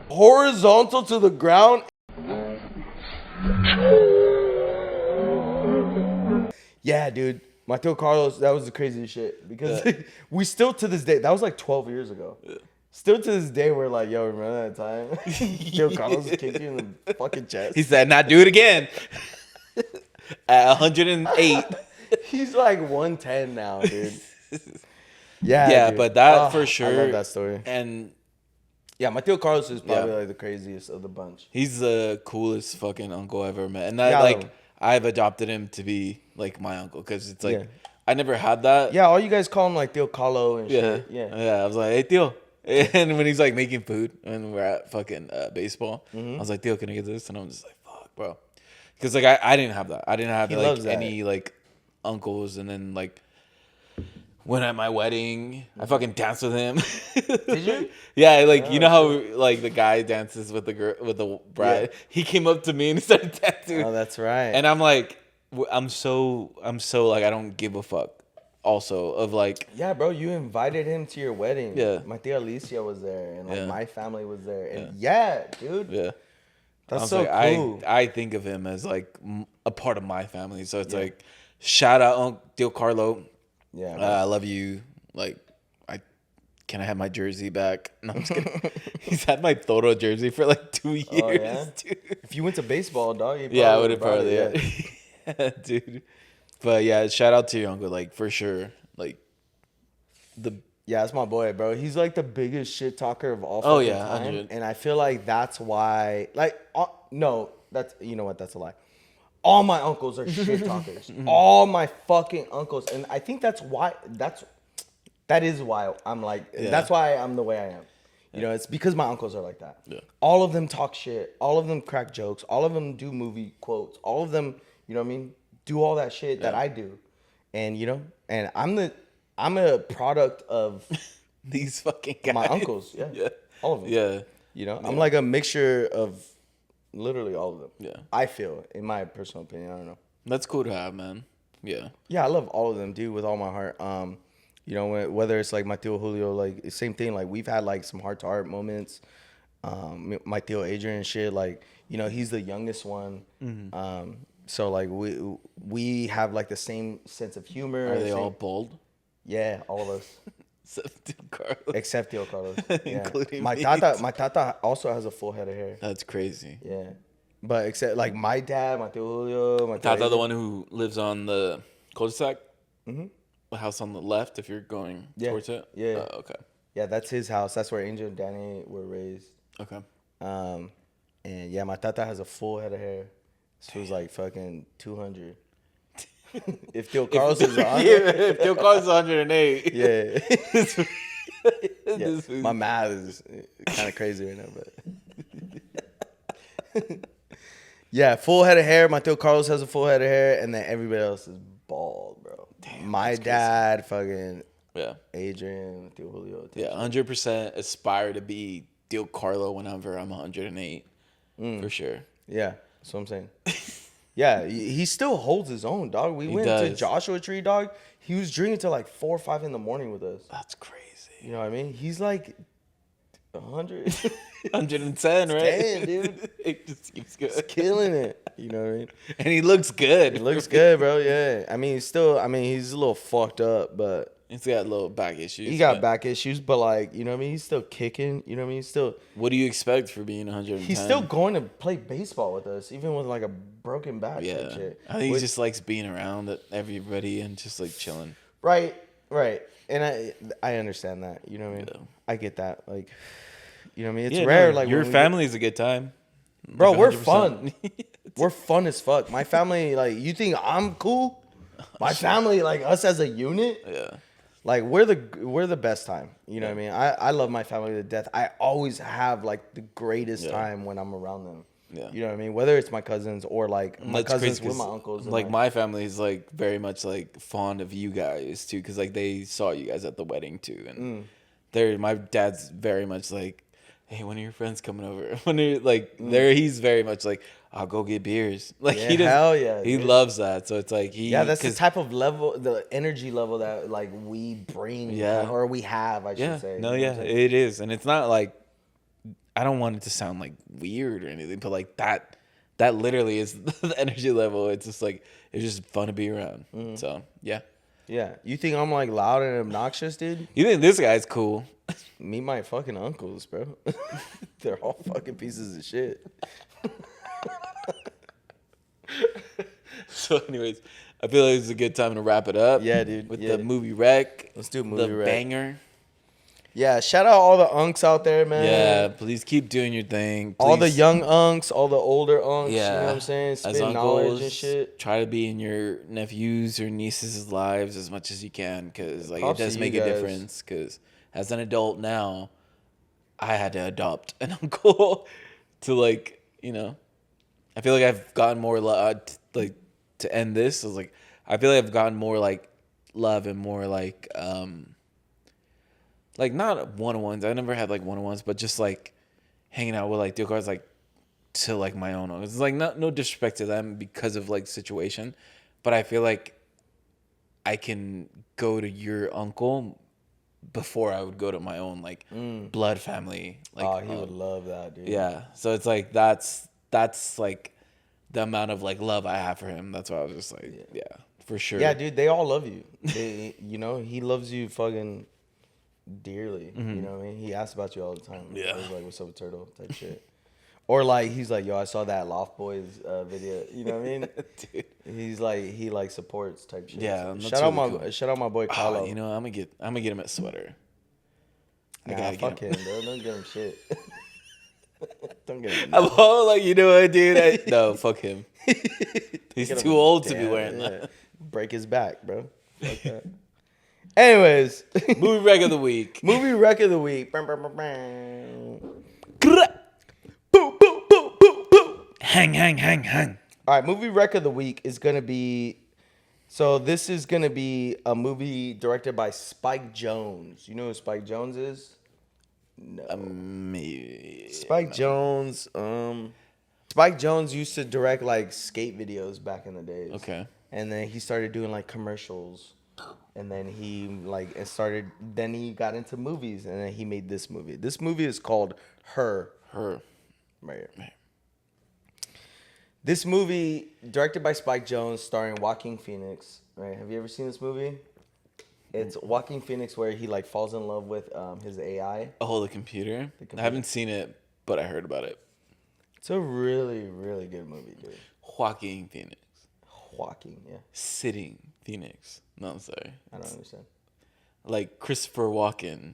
Horizontal to the ground. Yeah, dude. Mateo Carlos, that was the craziest shit. Because we still to this day, that was like 12 years ago. Yeah. Still to this day, we're like, yo, remember that time? Mateo Carlos kicked you in the fucking chest. He said, "Not do it again." At 108. He's like 110 now, dude. Yeah, Yeah, dude. but that for sure. I love that story. And yeah, Mateo Carlos is probably like the craziest of the bunch. he's the coolest fucking uncle I've ever met. And I've adopted him to be like my uncle because it's like I never had that. Yeah, all you guys call him like Tio Carlo and shit. Yeah. I was like, "Hey, Tio." And when he's like making food and we're at fucking baseball, I was like, Theo, can I get this? And I'm just like, fuck, bro. Because like I didn't have that. I didn't have He like loves that. any like uncles. And then like when at my wedding, I fucking danced with him. Did you? Yeah, like you Oh, know how like the guy dances with the girl with the bride. Yeah. He came up to me and he started dancing. Oh, that's right. And I'm like, I'm so like I don't give a fuck. Also, of like, Yeah, bro, you invited him to your wedding. Yeah. My tia Alicia was there, and like Yeah. my family was there, and yeah, dude, yeah, that's I was so like, cool. I think of him as like a part of my family. So it's Yeah. like, shout out Uncle Dio Carlo. Yeah, I love you. Like, can I have my jersey back? No, I'm just kidding. He's had my Toro jersey for like 2 years, Oh, yeah? dude. if you went to baseball, dog, you Yeah, I would have brought probably, it, yeah. Dude. But yeah, shout out to your uncle, like for sure. Like Yeah, that's my boy, bro. He's like the biggest shit talker of all Oh, fucking yeah, time. 100. And I feel like that's why, like, no, that's, you know what, that's a lie. All my uncles are shit talkers. All my fucking uncles. And I think that is why I'm like, Yeah. that's why I'm the way I am. You know, it's because my uncles are like that. Yeah. All of them talk shit. All of them crack jokes. All of them do movie quotes. All of them, you know what I mean, do all that shit that I do. And, you know, and I'm a product of these fucking guys. my uncles. Yeah. Yeah. All of them. Yeah. You know, I'm like a mixture of literally all of them. Yeah. I feel, in my personal opinion, I don't know. That's cool to have, man. Yeah. Yeah, I love all of them, dude, with all my heart. You know, whether it's like my Tio Julio, like same thing. Like we've had like some heart to heart moments. My Tio Adrian and shit, like, you know, he's the youngest one. So like we have like the same sense of humor. Are they all bald? Yeah, all of us. Except Tio Carlos. Yeah. Including my me. tata also has a full head of hair. That's crazy. Yeah. But except like my dad, my Tio Julio, my Tio Tata, the Adrian. one who lives on the cul-de-sac? Mm-hmm. The house on the left if you're going towards it? Yeah. Okay. Yeah, that's his house. That's where Angel and Danny were raised. Okay. And yeah, my tata has a full head of hair. She was like fucking 200. If Tio Carlos is 100. If Tio Carlos is 108. Yeah. This yeah. My math is kind of crazy right now, but yeah, full head of hair. My Tio Carlos has a full head of hair, and then everybody else is bald, bro. Damn, my dad, fucking Yeah. Adrian, Tio Julio. Yeah, 100% aspire to be Dio Carlo whenever I'm 108. For sure. Yeah, that's what I'm saying. Yeah, he still holds his own, dog. We went to does. Joshua Tree, dog. He was drinking till like 4 or 5 in the morning with us. That's crazy. You know what I mean? He's like 100. 110, right? 10, dude. It just keeps going. Killing it. You know what I mean? And he looks good. He looks good, bro. Yeah. I mean, he's a little fucked up, but He's got little back issues. he got but back issues, but like, you know what I mean? He's still kicking. You know what I mean? What do you expect for being 110? He's still going to play baseball with us, even with like a broken back type Yeah. shit. I think he just likes being around everybody and just like chilling. Right. And I understand that. You know what I mean? Yeah. I get that. Like, you know what I mean? It's Yeah, rare. no, Like your when we family is a good time. bro, Like we're 100%. fun. We're fun as fuck. My family, like, you think I'm cool? My family, like us as a unit, Yeah. like we're the best time. You know what I mean? I love my family to death. I always have like the greatest Yeah. time when I'm around them. Yeah. You know what I mean? Whether it's my cousins or like my That's cousins crazy with 'cause, my uncles. And, like my family is like very much like fond of you guys too, because like they saw you guys at the wedding too, and my dad's very much like, hey, when are your friends coming over? When are like he's very much like, I'll go get beers. Like Yeah, he does, hell yeah, he dude. loves that. So it's like that's the 'cause- type of level, the energy level that like we bring, Yeah. or we have, I should yeah, say. no, You know yeah, what I'm saying? it is, and it's not like I don't want it to sound like weird or anything, but like that literally is the energy level. It's just like it's just fun to be around. So yeah. Yeah, you think I'm like loud and obnoxious, dude? You think this guy's cool? Meet my fucking uncles, bro. They're all fucking pieces of shit. So, anyways, I feel like it's a good time to wrap it up. Yeah, dude. With Yeah. the movie rec. Let's do movie the rec. banger. Yeah, shout out all the unks out there, man. Yeah, please keep doing your thing. All the Please, young unks, all the older unks. yeah, You know what I'm saying? as Spit knowledge and uncles, shit. try to be in your nephews or nieces' lives as much as you can, because like Props it does to make you a guys. difference. Because as an adult now, I had to adopt an uncle to like, I feel like I've gotten more like to end this. I was like, I feel like I've gotten more like love and more like not one-on-ones. I never had like one-on-ones, but just like hanging out with like the guys like to like my own uncles. It's like no disrespect to them because of like situation, but I feel like I can go to your uncle before I would go to my own like blood family. Like, oh, he would love that, dude. yeah. So it's like that's like the amount of like love I have for him. That's why I was just like, yeah, for sure. Yeah, dude, they all love you. They, he loves you fucking dearly. You know what I mean? He asks about you all the time. Yeah. He's like, "What's up, turtle?" type shit. Or like he's like, "Yo, I saw that Loft Boys video." You know what I mean? Dude. He's like he like supports type shit. Yeah, So that's shout out really my cool. shout out my boy Carlo. I'm gonna get him a sweater. Nah, fuck him, bro. Don't get him shit. Don't get him. I'm all like, you know what, dude? No, fuck him. He's Get him too old to be damn, wearing yeah. that. Break his back, bro. Fuck that. Anyways, Movie reg of the week. movie wreck of the week. Hang. All right, movie wreck of the week is gonna be. So this is gonna be a movie directed by Spike Jonze. You know who Spike Jonze is? No. Maybe. Spike Jonze. Spike Jonze used to direct like skate videos back in the days. Okay. And then he started doing like commercials. And then he like it started. Then he got into movies, and then he made this movie. This movie is called Her. Her. Right here. This movie, directed by Spike Jonze, starring Joaquin Phoenix. Right? Have you ever seen this movie? It's Joaquin Phoenix where he like falls in love with his AI. Oh, the computer? I haven't seen it, but I heard about it. It's a really, really good movie, dude. Joaquin Phoenix. Joaquin, yeah. Sitting Phoenix. No, I'm sorry. I don't understand. Like Christopher Walken.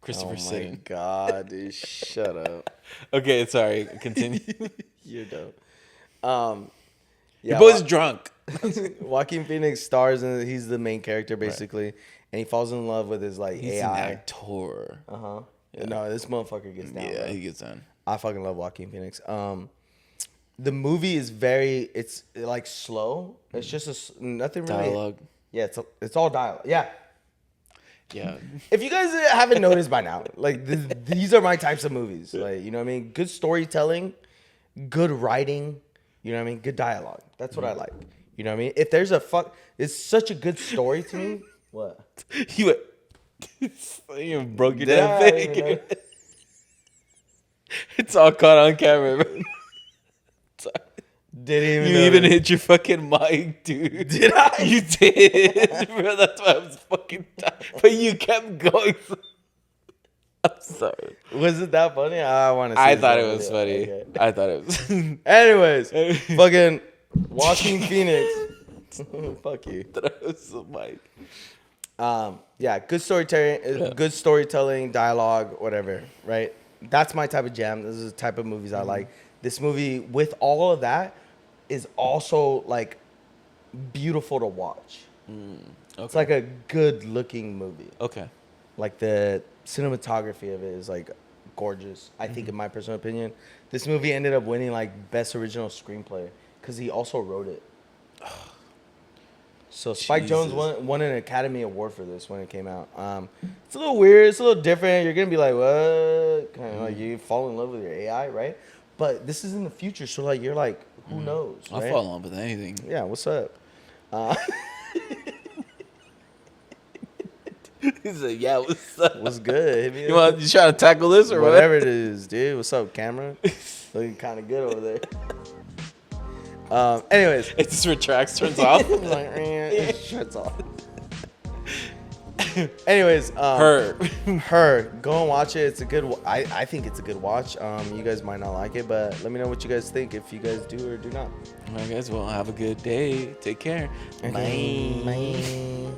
Christopher Oh my Sitting. god, dude! Shut up. Okay, sorry. Continue. You're dope. Your boy's drunk. Joaquin Phoenix stars and he's the main character basically, and he falls in love with his like He's AI. an actor. Yeah. No, this motherfucker gets down. Yeah, bro. he gets on. I fucking love Joaquin Phoenix. The movie is it's like slow. It's just nothing really. Dialogue. Yeah, it's all dialogue. Yeah. Yeah. If you guys haven't noticed by now, like these are my types of movies. Like, you know what I mean? Good storytelling, good writing, you know what I mean? Good dialogue. That's what I like. You know what I mean? If there's it's such a good story to me. What? You went, you broke your Did damn I? thing. It's all caught on camera, bro. Sorry. Didn't You even hit your fucking mic, dude. Did I? You did, bro. That's why I was fucking tired. But you kept going. I'm sorry. Was it that funny? I want to. I thought it was funny. Okay. I thought it was. Anyways, fucking Joaquin Phoenix. Fuck you. That was the mic. Yeah, good storytelling, dialogue, whatever, right? That's my type of jam. This is the type of movies I like. This movie, with all of that, is also like beautiful to watch. Okay. It's like a good looking movie. Okay. Like the cinematography of it is like gorgeous. I think, in my personal opinion, this movie ended up winning like best original screenplay because he also wrote it. So Spike Jesus. Jonze won an Academy Award for this when it came out. It's a little weird. It's a little different. You're gonna be like, what? Kind of like you fall in love with your AI, right? But this is in the future, so like you're like, who knows? I'll right? fall in love with anything. Yeah. What's up? He said, "Yeah, what's up? What's good? Hit me You up. want you trying to tackle this or Whatever it is, dude. What's up, camera? Looking kind of good over there. Anyways, It just retracts, turns off. I'm like, it shuts off. Anyways, her. Go and watch it. It's a good. I think it's a good watch. You guys might not like it, but let me know what you guys think if you guys do or do not. All right, guys. Well, have a good day. Take care. Bye. Bye.